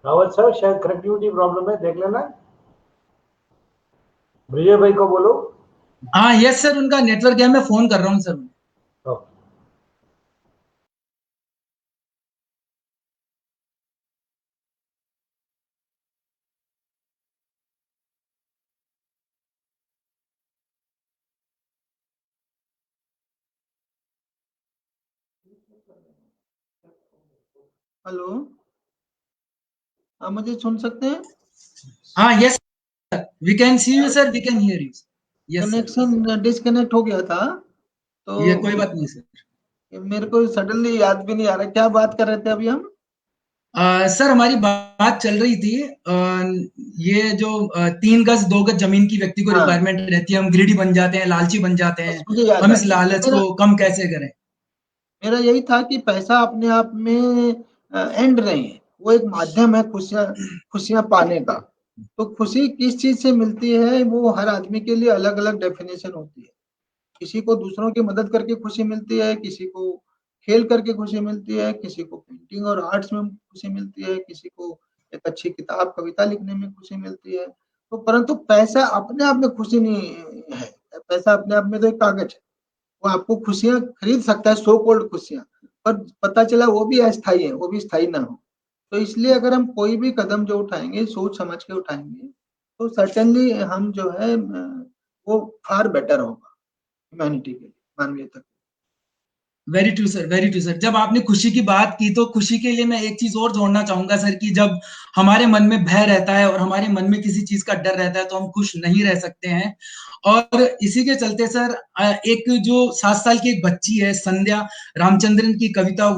रावत सर शायद कनेक्टिविटी प्रॉब्लम है, देख लेना। ब्रिजे भाई को बोलो। हाँ यस सर, उनका नेटवर्क है, मैं फोन कर रहा हूँ सर। हेलो, आप मुझे सुन सकते हैं? हाँ yes sir, we can see you sir, we can hear you. Yes sir, connection disconnect हो गया था, तो ये कोई बात नहीं सर। मेरे को सडनली याद भी नहीं आ रहा क्या बात कर रहे थे अभी हम। सर हमारी बात चल रही थी ये जो 3 गज 2 गज जमीन की व्यक्ति को हाँ। रिक्वायरमेंट रहती है, हम ग्रीडी बन जाते हैं, लालची बन जाते बस हैं, मुझे याद हम आ इस गया। लालच को कम कैसे करें? मेरा यही था कि पैसा अपने आप में एंड नहीं है, वो एक माध्यम है खुशियां पाने का। तो खुशी किस चीज से मिलती है, वो हर आदमी के लिए अलग अलग डेफिनेशन होती है। किसी को दूसरों की मदद करके खुशी मिलती है, किसी को खेल करके खुशी मिलती है, किसी को पेंटिंग और आर्ट्स में खुशी मिलती है, किसी को एक अच्छी किताब कविता लिखने में खुशी मिलती है। तो परंतु पैसा अपने आप में खुशी नहीं है। पैसा अपने आप में तो एक कागज है, वो आपको खुशियां खरीद सकता है, सो कॉल्ड खुशियां, पर पता चला वो भी अस्थाई है, वो भी स्थायी ना हो। तो इसलिए अगर हम कोई भी कदम जो उठाएंगे सोच समझ के उठाएंगे, तो सर्टेनली हम जो है वो फार बेटर होगा ह्यूमैनिटी के लिए, मानवीयता के very true sir, very true sir. जब आपने खुशी की बात की तो खुशी के लिए मैं एक चीज और जोड़ना चाहूंगा सर, कि जब हमारे मन में भय रहता है और हमारे मन में किसी चीज का डर रहता है तो हम खुश नहीं रह सकते हैं। और इसी के चलते सर एक जो 7 साल की एक बच्ची है संध्या रामचंद्रन की कविता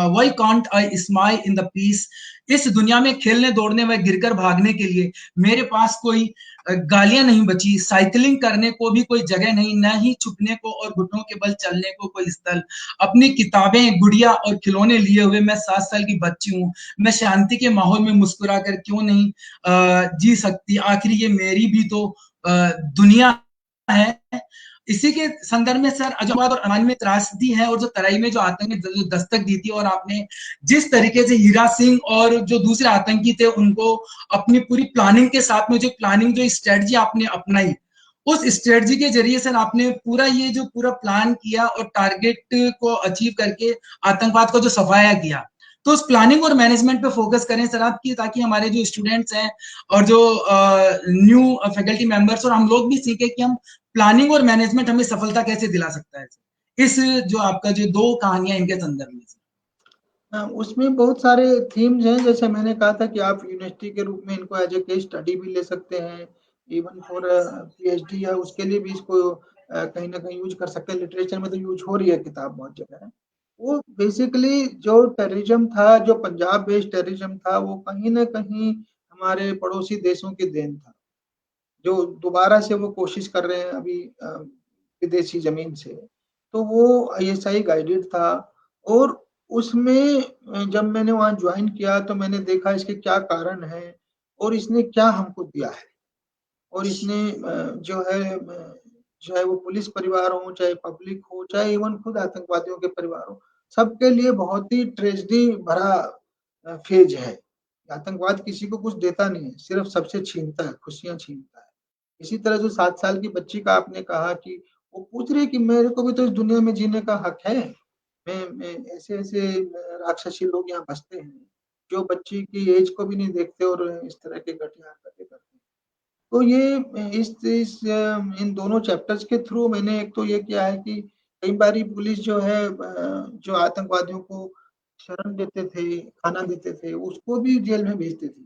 why can't I smile in the peace, इस दुनिया में खेलने दौड़ने व गिरकर भागने के लिए मेरे पास कोई गालियां नहीं बची, साइकिलिंग करने को भी कोई जगह नहीं, न ही छुपने को और घुटनों के बल चलने को कोई स्थल। अपनी किताबें गुड़िया और खिलौने लिए हुए मैं 7 साल की बच्ची हूँ, मैं शांति के माहौल में मुस्कुरा कर क्यों नहीं जी सकती, आखिर ये मेरी भी तो दुनिया है। इसी के संदर्भ में सर अजमाबाद और अमान में त्रासदी है, और जो तराई में जो आतंक ने जो दस्तक दी थी, और आपने जिस तरीके से हीरा सिंह और जो दूसरे आतंकी थे उनको अपनी पूरी प्लानिंग के साथ में जो प्लानिंग जो स्ट्रेटजी आपने अपनाई, उस स्ट्रेटजी के जरिए सर आपने पूरा ये जो पूरा प्लान किया और टारगेट को अचीव करके आतंकवाद का जो सफाया किया। तो उस प्लानिंग और मैनेजमेंट पे फोकस करें सर आप की, ताकि हमारे जो स्टूडेंट्स हैं और जो न्यू फैकल्टी मेंबर्स और हम लोग भी सीखे कि हम प्लानिंग और मैनेजमेंट हमें सफलता कैसे दिला सकता है इस जो आपका जो 2 कहानियां इनके संदर्भ में। उसमें बहुत सारे थीम्स हैं, जैसे मैंने कहा था कि आप यूनिवर्सिटी के रूप में इनको एज ए केस स्टडी भी ले सकते हैं, इवन फॉर पीएचडी या उसके लिए भी इसको कहीं ना कहीं यूज कर सकते हैं। लिटरेचर में तो यूज हो रही है किताब बहुत जगह है। वो बेसिकली जो टेररिज्म था, जो पंजाब बेस्ड टेररिज्म था, वो कहीं ना कहीं हमारे पड़ोसी देशों की देन था, जो दोबारा से वो कोशिश कर रहे हैं अभी विदेशी जमीन से। तो वो आईएसआई गाइडेड था, और उसमें जब मैंने वहां ज्वाइन किया तो मैंने देखा इसके क्या कारण है और इसने क्या हमको दिया है। और इसने जो है चाहे वो पुलिस परिवार हो, चाहे पब्लिक हो, चाहे इवन खुद आतंकवादियों के परिवार हो, सबके लिए बहुत ही ट्रेजेडी भरा फेज है। आतंकवाद किसी को कुछ देता नहीं है, सिर्फ सबसे छीनता है, खुशियां छीनता है। इसी तरह जो 7 साल की बच्ची का आपने कहा कि वो पूछ रही है कि मेरे को भी तो इस दुनिया में जीने का हक है, मैं ऐसे ऐसे राक्षसी लोग यहाँ बसते हैं जो बच्ची की एज को भी नहीं देखते और इस तरह के घटिया हरकतें करते हैं। तो ये इन दोनों चैप्टर्स के थ्रू मैंने एक तो ये किया है कि कई बारी पुलिस जो है जो आतंकवादियों को शरण देते थे, खाना देते थे, उसको भी जेल में भेजते थे।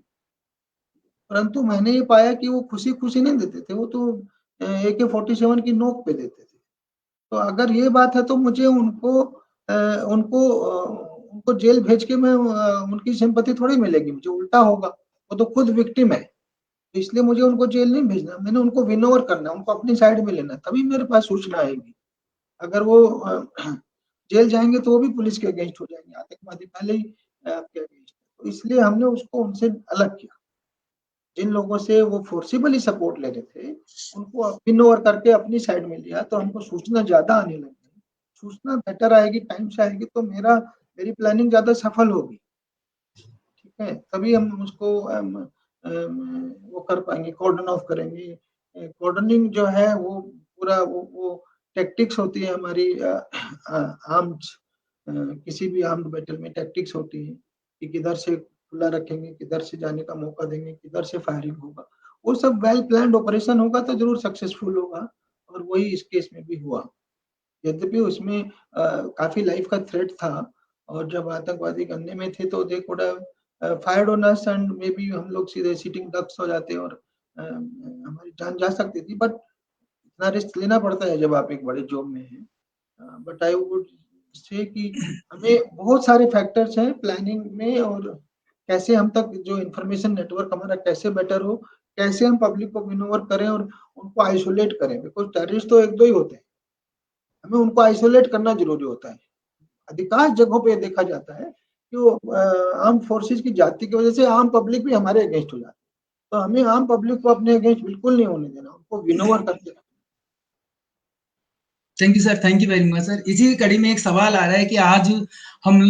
परंतु मैंने ये पाया कि वो खुशी-खुशी नहीं देते थे, वो तो AK-47 की नोक पे देते थे। तो अगर ये बात है तो मुझे उनको जेल भेज के मैं उनकी सिंपैथी थोड़ी मिलेगी, मुझे उल्टा होगा। वो तो खुद विक्टिम है, तो इसलिए मुझे उनको जेल नहीं भेजना, मैंने उनको विन ओवर करना है, उनको अपनी साइड में लेना है, तभी मेरे पास सूचना आएगी। अगर वो जेल जाएँगे तो वो भी पुलिस के अगेंस्ट हो जाएँगे, आतंकवादी पहले ही आपके अगेंस्ट है। तो इसलिए हमने उसको उनसे अलग किया। जिन लोगों से वो फोर्सिबली सपोर्ट ले रहे थे, उनको विन ओवर करके अपनी साइड में लिया, तो हमको सूचना ज़्यादा आने लग गई। सूचना बेटर आएगी, टाइम से आएगी, तो मेरी प्लानिंग ज़्यादा सफल होगी, ठीक है? तभी हम उसको वो कर पाएँगे, कॉर्डन ऑफ करेंगे। कॉर्डनिंग जो है वो पूरा वो टैक्टिक्स होती है हमारी आर्म्स किसी भी आर्म्ड बैटल में टैक्टिक्स होती है कि किधर से खुला रखेंगे, किधर से जाने का मौका देंगे, किधर से फायरिंग होगा। वो सब वेल प्लान्ड ऑपरेशन होगा तो ज़रूर सक्सेसफुल होगा, और वही इस केस में भी हुआ। यद्यपि उसमें काफ़ी लाइफ का थ्रेट था, और जब आतंकवादी गन्ने में थे तो they could have fired on us and may be हम लोग सीधे सिटिंग डक्स हो जाते और हमारी जान जा सकती थी, बट इतना रिस्क लेना पड़ता है जब आप एक बड़े जॉब में हैं। बट आई वुड से कि हमें बहुत सारे फैक्टर्स हैं प्लानिंग में और कैसे हम तक जो इंफॉर्मेशन नेटवर्क हमारा कैसे बेटर हो, कैसे हम पब्लिक को विन ओवर करें और उनको आइसोलेट करें, बिकॉज टेररिस्ट तो एक दो ही होते हैं, हमें उनको आइसोलेट करना जरूरी होता है। अधिकांश जगहों पे देखा जाता है कि वो आर्म फोर्सेस की जाति की वजह से आम पब्लिक भी हमारे अगेंस्ट हो जाती है, तो हमें आम पब्लिक को अपने अगेंस्ट बिल्कुल नहीं होने देना, उनको विन ओवर करके रखना। Thank you sir, thank you very much sir. इसी कड़ी में एक सवाल आ रहा है कि आज हम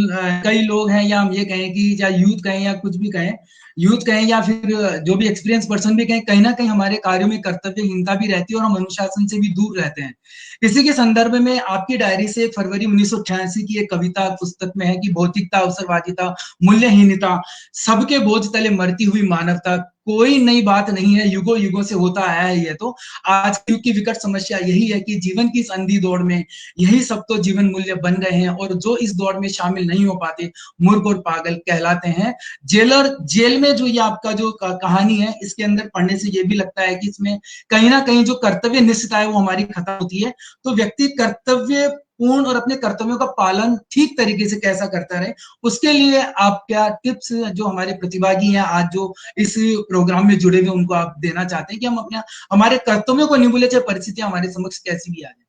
कई लोग हैं, या हम ये कहें कि या यूथ कहें या कुछ भी कहें, यूथ कहें या फिर जो भी एक्सपीरियंस पर्सन भी कहें, कहीं ना कहीं हमारे कार्यों में कर्तव्यहीनता भी रहती है और हम अनुशासन से भी दूर रहते हैं। इसी के संदर्भ में आपकी डायरी से 1 फरवरी 1988 की एक कविता पुस्तक में है कि भौतिकता, अवसरवादिता, मूल्यहीनता, सबके बोझ तले मरती हुई मानवता, कोई नई बात नहीं है, युगों युगों से होता आया है ये तो। आज की युग की विकट समस्या यही है कि जीवन की इस अंधी दौड़ में यही सब तो जीवन मूल्य बन गए हैं, और जो इस दौड़ में शामिल नहीं हो पाते मूर्ख और पागल कहलाते हैं। जेलर जेल में जो ये आपका जो कहानी है, इसके अंदर पढ़ने से ये भी लगता है कि इसमें कहीं ना कहीं जो कर्तव्य निष्ठता है वो हमारी खत्म होती है। तो व्यक्ति कर्तव्य पूर्ण और अपने कर्तव्यों का पालन ठीक तरीके से कैसा करता रहे, उसके लिए आप क्या टिप्स जो हमारे प्रतिभागी हैं आज जो इस प्रोग्राम में जुड़े हुए उनको आप देना चाहते हैं कि हम अपने हमारे कर्तव्यों को नहीं भूले, चाहे परिस्थितियां हमारे समक्ष कैसी भी आ जाए?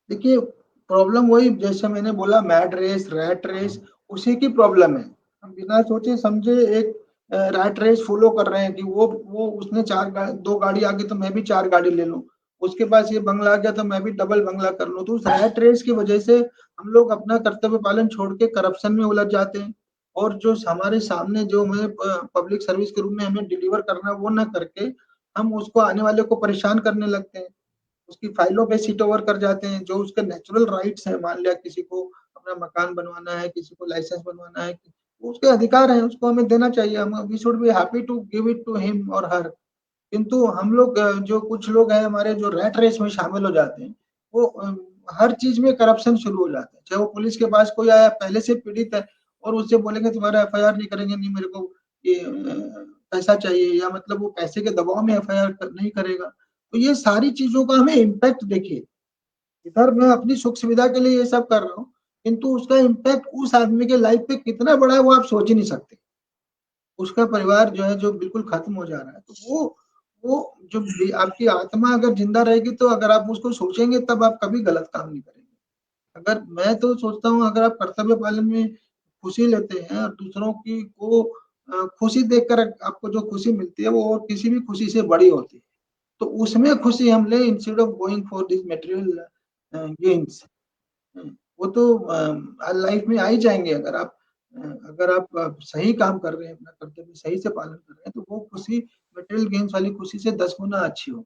देखिए, प्रॉब्लम वही जैसे मैंने बोला, मैड रेस, रैट रेस, उसी की प्रॉब्लम है। हम बिना सोचे समझे एक रैट रेस फॉलो कर रहे हैं कि वो उसने 2 गाड़ी आ गई तो मैं भी 4 गाड़ी ले लूं, उसके पास ये बंगला आ गया तो मैं भी डबल बंगला कर लूं। तो उस रैट रेस की वजह से हम लोग अपना कर्तव्य पालन छोड़ के करप्शन में उलझ जाते हैं, और जो हमारे सामने जो हमें पब्लिक सर्विस के रूप में हमें डिलीवर करना है वो ना करके हम उसको आने वाले को परेशान करने लगते हैं, उसकी फाइलों पे सीट ओवर कर जाते हैं। जो उसके नेचुरल राइट्स है, मान लिया किसी को अपना मकान बनवाना है, किसी को लाइसेंस बनवाना है, उसके अधिकार है, उसको हमें देना चाहिए, हम we should be happy to give it to him और हर। किंतु हम लोग जो कुछ लोग हैं हमारे जो रैट रेस में शामिल हो जाते हैं, वो हर चीज में करप्शन शुरू हो जाता है। चाहे वो पुलिस के पास कोई आया पहले से पीड़ित है और उससे बोलेंगे तुम्हारा एफआईआर नहीं करेंगे, नहीं मेरे को ये पैसा चाहिए, या मतलब वो पैसे के दबाव में एफआईआर नहीं करेगा। तो ये सारी चीजों का हमें इम्पैक्ट देखिए, इधर मैं अपनी सुख सुविधा के लिए ये सब कर रहा हूँ, किंतु उसका इम्पैक्ट उस आदमी के लाइफ पे कितना बड़ा है वो आप सोच ही नहीं सकते। उसका परिवार जो है जो बिल्कुल खत्म हो जा रहा है, तो वो जो आपकी आत्मा अगर जिंदा रहेगी तो अगर आप उसको सोचेंगे तब आप कभी गलत काम नहीं करेंगे। अगर मैं तो सोचता हूँ अगर आप कर्तव्य पालन में खुशी लेते हैं और दूसरों की को खुशी देखकर आपको जो खुशी मिलती है वो और किसी भी खुशी से बड़ी होती है, तो उसमें खुशी हम ले instead of going for this material gains. वो तो लाइफ में आ ही जाएंगे अगर आप सही काम कर रहे हैं, अपना कर्तव्य सही से पालन कर रहे हैं, तो वो खुशी मटेरियल गेन्स वाली खुशी से 10 गुना अच्छी होगी।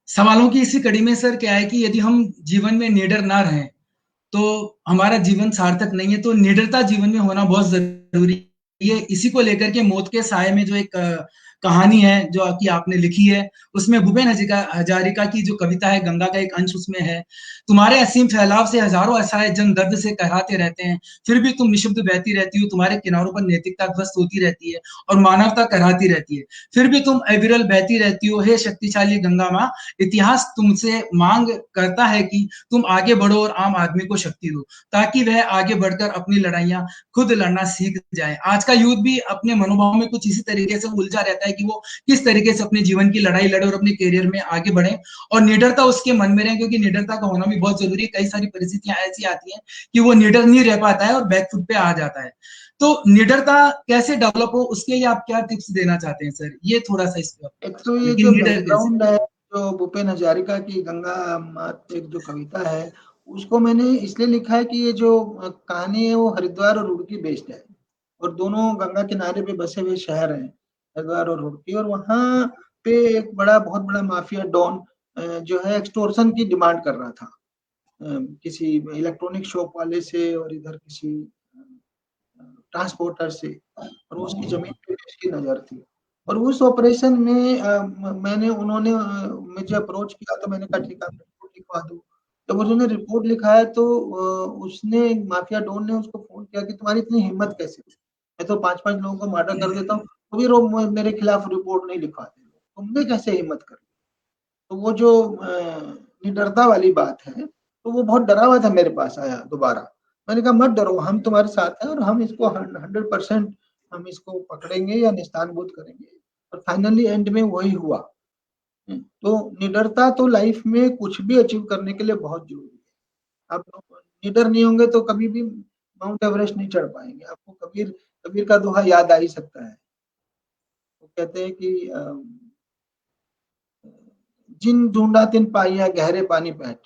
सवालों की इसी कड़ी में सर क्या है कि यदि हम जीवन में निडर ना रहें तो हमारा जीवन सार्थक नहीं है। तो निडरता जीवन में होना बहुत जरूरी है। इसी को लेकर के मौत के साए में जो एक कहानी है जो कि आपने लिखी है, उसमें भूपेन हजारिका की जो कविता है गंगा का एक अंश उसमें है, तुम्हारे असीम फैलाव से हजारों असहाय जन दर्द से कहराते रहते हैं, फिर भी तुम निशब्द बहती रहती हो, तुम्हारे किनारों पर नैतिकता ध्वस्त होती रहती है और मानवता कहराती रहती है, फिर भी तुम अविरल बहती रहती हो। हे शक्तिशाली गंगा माँ, इतिहास तुमसे मांग करता है कि तुम आगे बढ़ो और आम आदमी को शक्ति दो, ताकि वह आगे बढ़कर अपनी लड़ाइयां खुद लड़ना सीख जाए। आज का यूथ भी अपने मनोभाव में कुछ इसी तरीके से उलझा रहता है कि वो किस तरीके से अपने जीवन की लड़ाई लड़े और अपने करियर में आगे बढ़े, और निडरता उसके मन में रहे, क्योंकि निडरता का होना भी बहुत जरूरी है। कई सारी परिस्थितियां ऐसी आती हैं कि वो निडर नहीं रह पाता है और बैकफुट पे आ जाता है। तो निडरता कैसे डेवलप हो उसके लिए आप क्या टिप्स देना चाहते हैं सर? ये थोड़ा सा इस एक तो ये जो बैकग्राउंड है जो भूपेन हजारिका की गंगा मात एक जो कविता है, उसको मैंने इसलिए लिखा है कि ये जो कहानी है वो हरिद्वार और रुड़की बेस्ड है, और दोनों गंगा किनारे पे बसे हुए शहर हैं, हरिद्वार और रुड़की, और वहाँ पे एक बहुत बड़ा माफिया डॉन जो है एक्सटोर्शन की डिमांड कर रहा था किसी इलेक्ट्रॉनिक शॉप वाले से और इधर किसी ट्रांसपोर्टर से, और उसकी जमीन पे उसकी नजर थी। और उस ऑपरेशन में उन्होंने मुझे अप्रोच किया तो मैंने कहा ठीक है, रिपोर्ट लिखवा दो। जब उन्होंने रिपोर्ट लिखाया तो उसने माफिया डॉन ने उसको फोन किया कि तुम्हारी इतनी हिम्मत कैसे, मैं तो 5-5 लोगों को मर्डर कर देता हूँ, तो भी लोग मेरे खिलाफ रिपोर्ट नहीं लिखवाते, तुमने कैसे हिम्मत कर। तो वो जो निडरता वाली बात है, तो वो बहुत डरा हुआ था मेरे पास आया दोबारा। मैंने कहा मत डरो, हम तुम्हारे साथ हैं और हम इसको 100% हम इसको पकड़ेंगे या निस्तारबोध करेंगे। और फाइनली एंड में वही हुआ। तो निडरता तो लाइफ में कुछ भी अचीव करने के लिए बहुत जरूरी है। आप निडर नहीं होंगे तो कभी भी माउंट एवरेस्ट नहीं चढ़ पाएंगे। आपको कबीर कबीर का दोहा याद आ ही सकता है। वो कहते हैं कि जिन ढूंढा तिन पाइया गहरे पानी पैठ,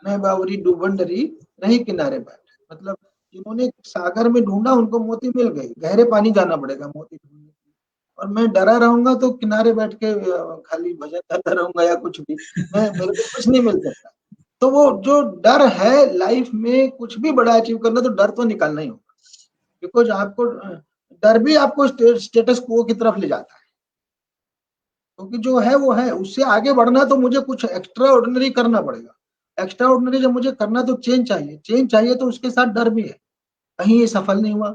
मैं बावरी डूबन डरी नहीं किनारे बैठ। मतलब जिन्होंने सागर में ढूंढा उनको मोती मिल गए, गहरे पानी जाना पड़ेगा मोती ढूंढने के लिए। और मैं डरा रहूंगा तो किनारे बैठ के खाली भजन करता रहूंगा या कुछ भी, मैं मेरे को कुछ नहीं मिल सकता। तो वो जो डर है लाइफ में, कुछ भी बड़ा अचीव करना तो डर तो निकालना ही होगा। बिकॉज आपको डर भी आपको स्टेटस को की तरफ ले जाता है, क्योंकि जो है वो है, उससे आगे बढ़ना तो मुझे कुछ एक्स्ट्रा ऑर्डिनरी करना पड़ेगा। एक्स्ट्रा ऑर्डिनरी जब मुझे करना तो चेंज चाहिए, चेंज चाहिए तो उसके साथ डर भी है। कहीं ये सफल नहीं हुआ,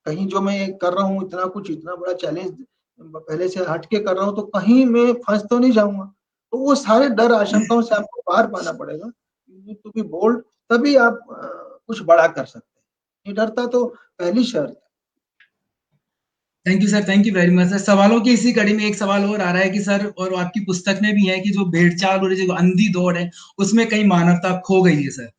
कहीं जो मैं कर रहा हूँ इतना कुछ, इतना बड़ा चैलेंज पहले से हट के कर रहा हूँ तो कहीं मैं फंस तो नहीं जाऊंगा। तो वो सारे डर आशंकाओं से आपको पार पाना पड़ेगा। You need to be bold, तभी आप कुछ बड़ा कर सकते हैं। निडरता तो पहली शर्त है। Thank you sir, thank you very much sir. सवालों की इसी कड़ी में एक सवाल और आ रहा है कि सर, और आपकी पुस्तक में भी है कि जो भेड़चाल और जो अंधी दौड़ है उसमें कई मानवता खो गई है सर।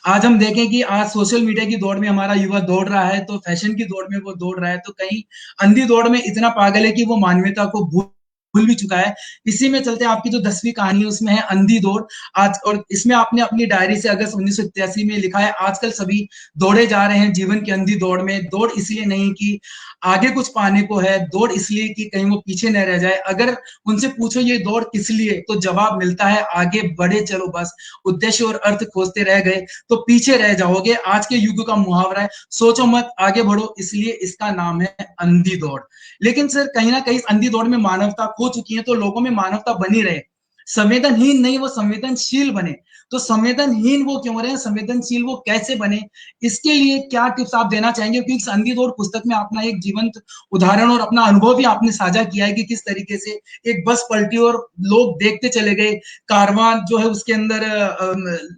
आज हम देखें कि आज सोशल मीडिया की दौड़ में हमारा युवा दौड़ रहा है, तो फैशन की दौड़ में वो दौड़ रहा है, तो कहीं अंधी दौड़ में इतना पागल है कि वो मानवता को भूल भी चुका है। इसी में चलते आपकी जो 10वीं कहानी है उसमें है अंधी दौड़ आज, और इसमें आपने अपनी डायरी से अगस्त 1983 में लिखा है, आजकल सभी दौड़े जा रहे हैं जीवन की अंधी दौड़ में। दौड़ इसलिए नहीं कि आगे कुछ पाने को है, दौड़ इसलिए कि कहीं वो पीछे न रह जाए। अगर उनसे पूछो ये दौड़ किस लिए, तो जवाब मिलता है आगे बढ़े चलो बस, उद्देश्य और अर्थ खोजते रह गए तो पीछे रह जाओगे। आज के युग का मुहावरा है, सोचो मत आगे बढ़ो, इसलिए इसका नाम है अंधी दौड़। लेकिन सर कहीं ना कहीं अंधी दौड़ में मानवता खो चुकी है, तो लोगों में मानवता बनी रहे, संवेदनहीन नहीं वो संवेदनशील बने। तो संवेदनहीन वो क्यों रहे, संवेदनशील वो कैसे बने, इसके लिए क्या टिप्स आप देना चाहेंगे? क्योंकि अंधी दौड़ पुस्तक में अपना एक जीवंत उदाहरण और अपना अनुभव भी आपने साझा किया है कि किस तरीके से एक बस पलटी और लोग देखते चले गए, कारवां जो है उसके अंदर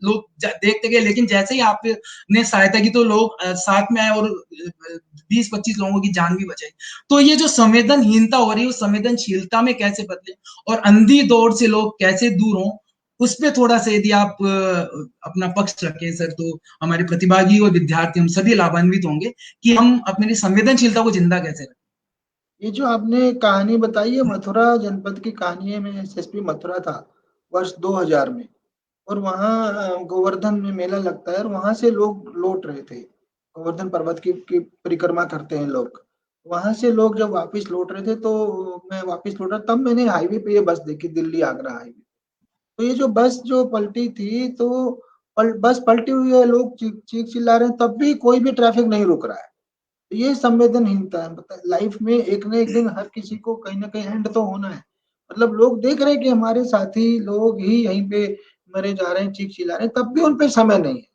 लोग देखते गए, लेकिन जैसे ही आपने सहायता की तो लोग साथ में आए और 20-25 लोगों की जान भी बचाई। तो ये जो संवेदनहीनता हो रही है उस संवेदनशीलता में कैसे बदले और अंधी दौड़ से लोग कैसे दूर हों, उस पे थोड़ा सा यदि आप अपना पक्ष रखें सर, तो हमारे प्रतिभागी और विद्यार्थी हम सभी लाभान्वित होंगे कि हम अपनी संवेदनशीलता को जिंदा कैसे रखें। ये जो आपने कहानी बताई है मथुरा जनपद की कहानी है। मैं एसएसपी मथुरा था वर्ष 2000 में, और वहाँ गोवर्धन में मेला लगता है और वहां से लोग लौट रहे थे। गोवर्धन पर्वत की परिक्रमा करते हैं लोग। वहां से लोग जब वापस लौट रहे थे तो मैं वापस लौट रहा, तब मैंने हाईवे पे ये बस देखी, दिल्ली आगरा हाईवे। तो ये जो बस जो पलटी थी, तो बस पलटी हुई है, लोग चीख चिल्ला रहे हैं, तब भी कोई भी ट्रैफिक नहीं रुक रहा है। तो ये संवेदनहीनता है। मतलब लाइफ में एक न एक दिन हर किसी को कहीं ना कहीं एंड तो होना है। मतलब लोग देख रहे हैं कि हमारे साथी लोग ही यहीं पे मरे जा रहे हैं, चीख चिल्ला रहे हैं, तब भी उन पे समय नहीं है।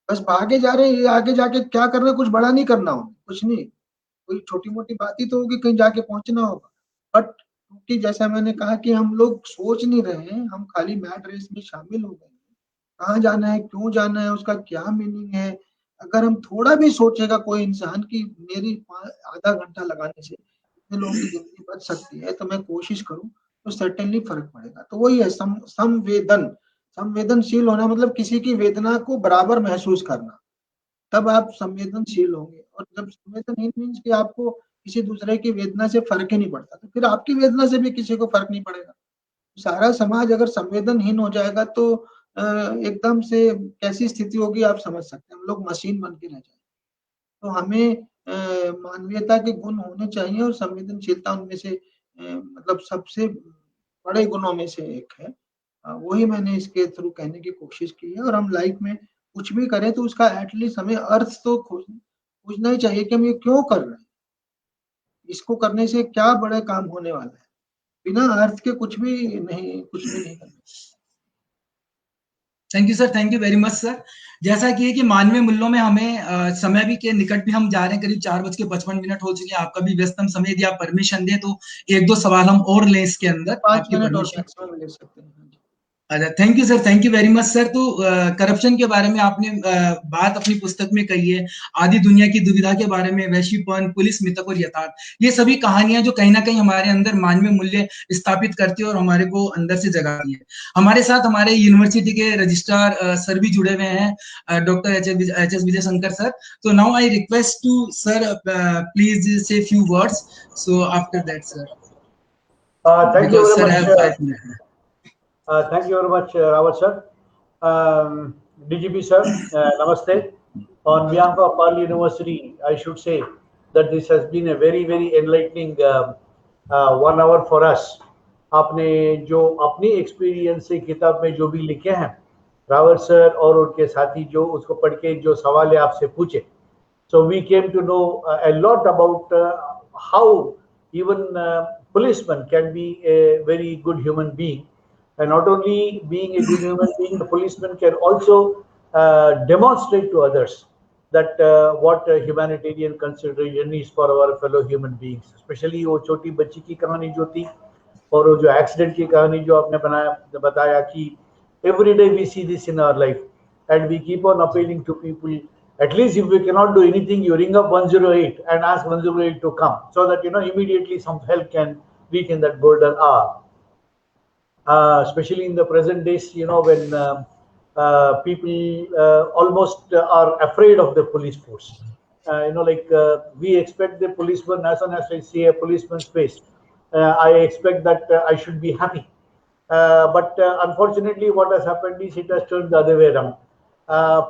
बस भागे जा रहे हैं, ये आगे जाके क्या कर रहे हैं, कुछ बड़ा नहीं करना होगा, कुछ नहीं, कोई छोटी मोटी बात ही तो होगी, कहीं जाके पहुंचना होगा। बट क्योंकि जैसा मैंने कहा कि हम लोग सोच नहीं रहे हैं, हम खाली मैट रेस में शामिल हो गए हैं। कहाँ जाना है, क्यों जाना है, उसका क्या मीनिंग है। अगर हम थोड़ा भी सोचेगा कोई इंसान की मेरी आधा घंटा लगाने से इतने लोगों की जिंदगी बच सकती है, तो मैं कोशिश करूं तो सर्टेनली फर्क पड़ेगा। तो वही है संवेदनशील होना, मतलब किसी की वेदना को बराबर महसूस करना, तब आप संवेदनशील होंगे। और जब संवेदनहीन मीन्स कि आपको किसी दूसरे की वेदना से फर्क ही नहीं पड़ता, तो फिर आपकी वेदना से भी किसी को फर्क नहीं पड़ेगा। सारा समाज अगर संवेदनहीन हो जाएगा तो एकदम से कैसी स्थिति होगी आप समझ सकते हैं। हम लोग मशीन बन के रह जाएंगे। तो हमें मानवीयता के गुण होने चाहिए और संवेदनशीलता उनमें से मतलब सबसे बड़े गुणों में से एक है। वही मैंने इसके थ्रू कहने की कोशिश की है। और हम लाइफ में कुछ भी करें तो उसका एटलीस्ट हमें अर्थ तो खोजना ही चाहिए कि हम ये क्यों कर रहे हैं, इसको करने से क्या बड़े काम होने वाला है। बिना अर्थ के कुछ भी नहीं करना। Thank you sir, thank you very much sir. जैसा कि है कि मानवीय मूल्यों में हमें समय भी के निकट भी हम जा रहे हैं, करीब 4:55 हो चुके हैं। आपका भी व्यस्तम समय, यदि आप परमिशन दें तो 1-2 सवाल हम और लें इसके अंदर, 5 आपकी मिनट और परमिशन। मैक्सिमम ले सकते हैं। अच्छा, thank you sir, thank you very much sir. तो करप्शन के बारे में आपने बात अपनी पुस्तक में कही है, आदि दुनिया की दुविधा के बारे में, वैश्वीकरण, पुलिस मिथक और यथार्थ, ये सभी कहानियां जो कहीं ना कहीं हमारे अंदर मानवीय मूल्य स्थापित करती है और हमारे को अंदर से जगाती है। हमारे साथ हमारे यूनिवर्सिटी के रजिस्ट्रार सर भी जुड़े हुए हैं, doctor H S Vijay Shankar sir. तो now I request to sir please से few words, so after that sir, Thank you because very sir much. Have 5 minute. Thank you very much, Rawat sir. DGP sir, namaste. On behalf of Pali University, I should say that this has been a very, very enlightening 1 hour for us. आपने जो अपनी experience से किताब में जो भी लिखे हैं रावत सर और उनके साथी जो उसको पढ़ के जो सवाल आपसे पूछे, so we came to know a lot about how even policeman can be a very good human being, and not only being a good human being, the policeman can also demonstrate to others that what humanitarian consideration is for our fellow human beings, especially वो छोटी बच्ची की कहानी जो थी और वो जो एक्सीडेंट की कहानी जो आपने बताया कि every day we see this in our life, and we keep on appealing to people. At least if we cannot do anything, you ring up 108 and ask 108 to come, so that immediately some help can reach in that golden hour. Especially in the present days, when people almost are afraid of the police force. We expect the policeman, as soon as I see a policeman's face, I expect that I should be happy. But unfortunately, what has happened is it has turned the other way around.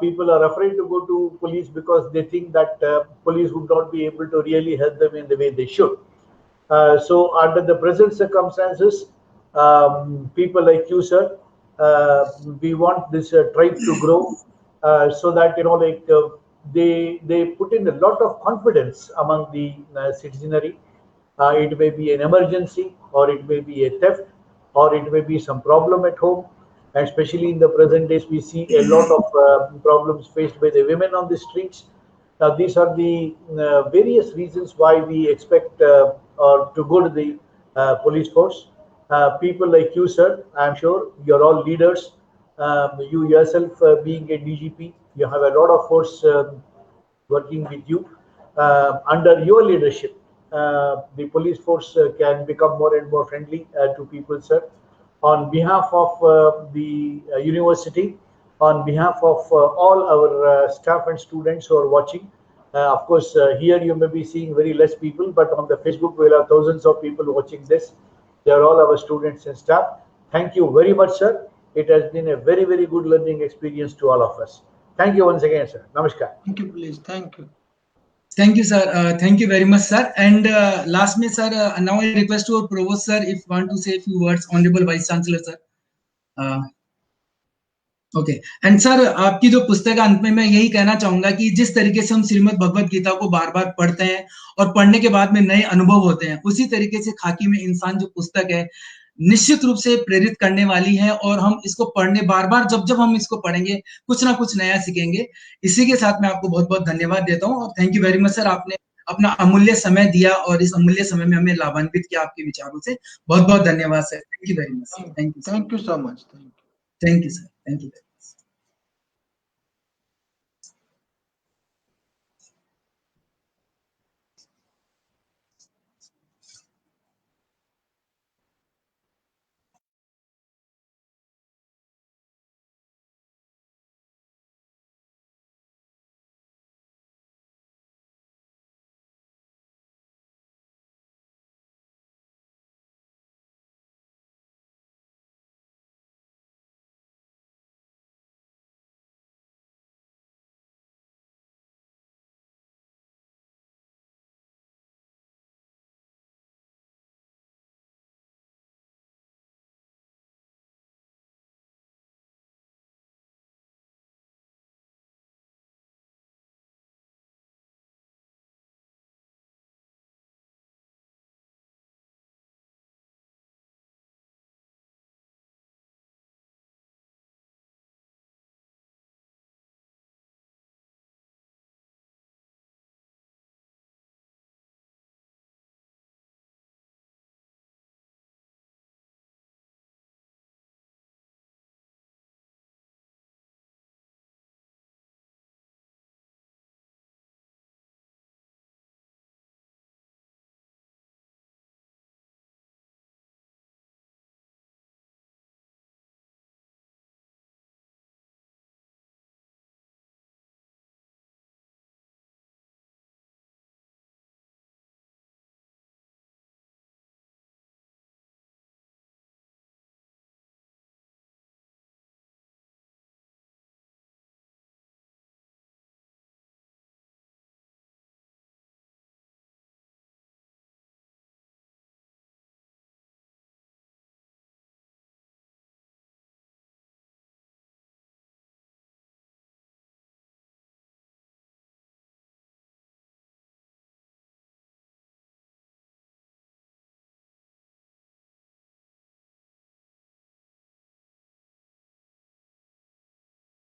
People are afraid to go to police because they think that police would not be able to really help them in the way they should. So under the present circumstances, people like you, sir, we want this tribe to grow, so that they put in a lot of confidence among the citizenry. It may be an emergency, or it may be a theft, or it may be some problem at home. And especially in the present days, we see a lot of problems faced by the women on the streets. Now, these are the various reasons why we expect or to go to the police force. People like you, sir, I'm sure you're all leaders. You yourself being a DGP, you have a lot of force working with you. Under your leadership, the police force can become more and more friendly to people, sir. On behalf of the university, on behalf of all our staff and students who are watching, of course, here you may be seeing very less people, but on the Facebook, we'll have thousands of people watching this. They are all our students and staff. Thank you very much, sir. It has been a very, very good learning experience to all of us. Thank you once again, sir. Namaskar. Thank you, please. Thank you. Thank you, sir. Thank you very much, sir. And last में, sir, now I request to our provost, sir, if want to say a few words, honorable vice chancellor, sir. Okay and sir, आपकी जो पुस्तक अंत में मैं यही कहना चाहूंगा कि जिस तरीके से हम श्रीमद् भगवत गीता को बार बार पढ़ते हैं और पढ़ने के बाद में नए अनुभव होते हैं, उसी तरीके से खाकी में इंसान जो पुस्तक है निश्चित रूप से प्रेरित करने वाली है, और हम इसको पढ़ने बार बार जब हम इसको पढ़ेंगे कुछ ना कुछ नया सीखेंगे। इसी के साथ मैं आपको बहुत बहुत धन्यवाद देता हूँ और thank you very much sir, आपने अपना अमूल्य समय दिया और इस अमूल्य समय में हमें लाभान्वित किया आपके विचारों से। बहुत बहुत धन्यवाद sir, thank you very much. Thank you so much. Thank you sir, thank you.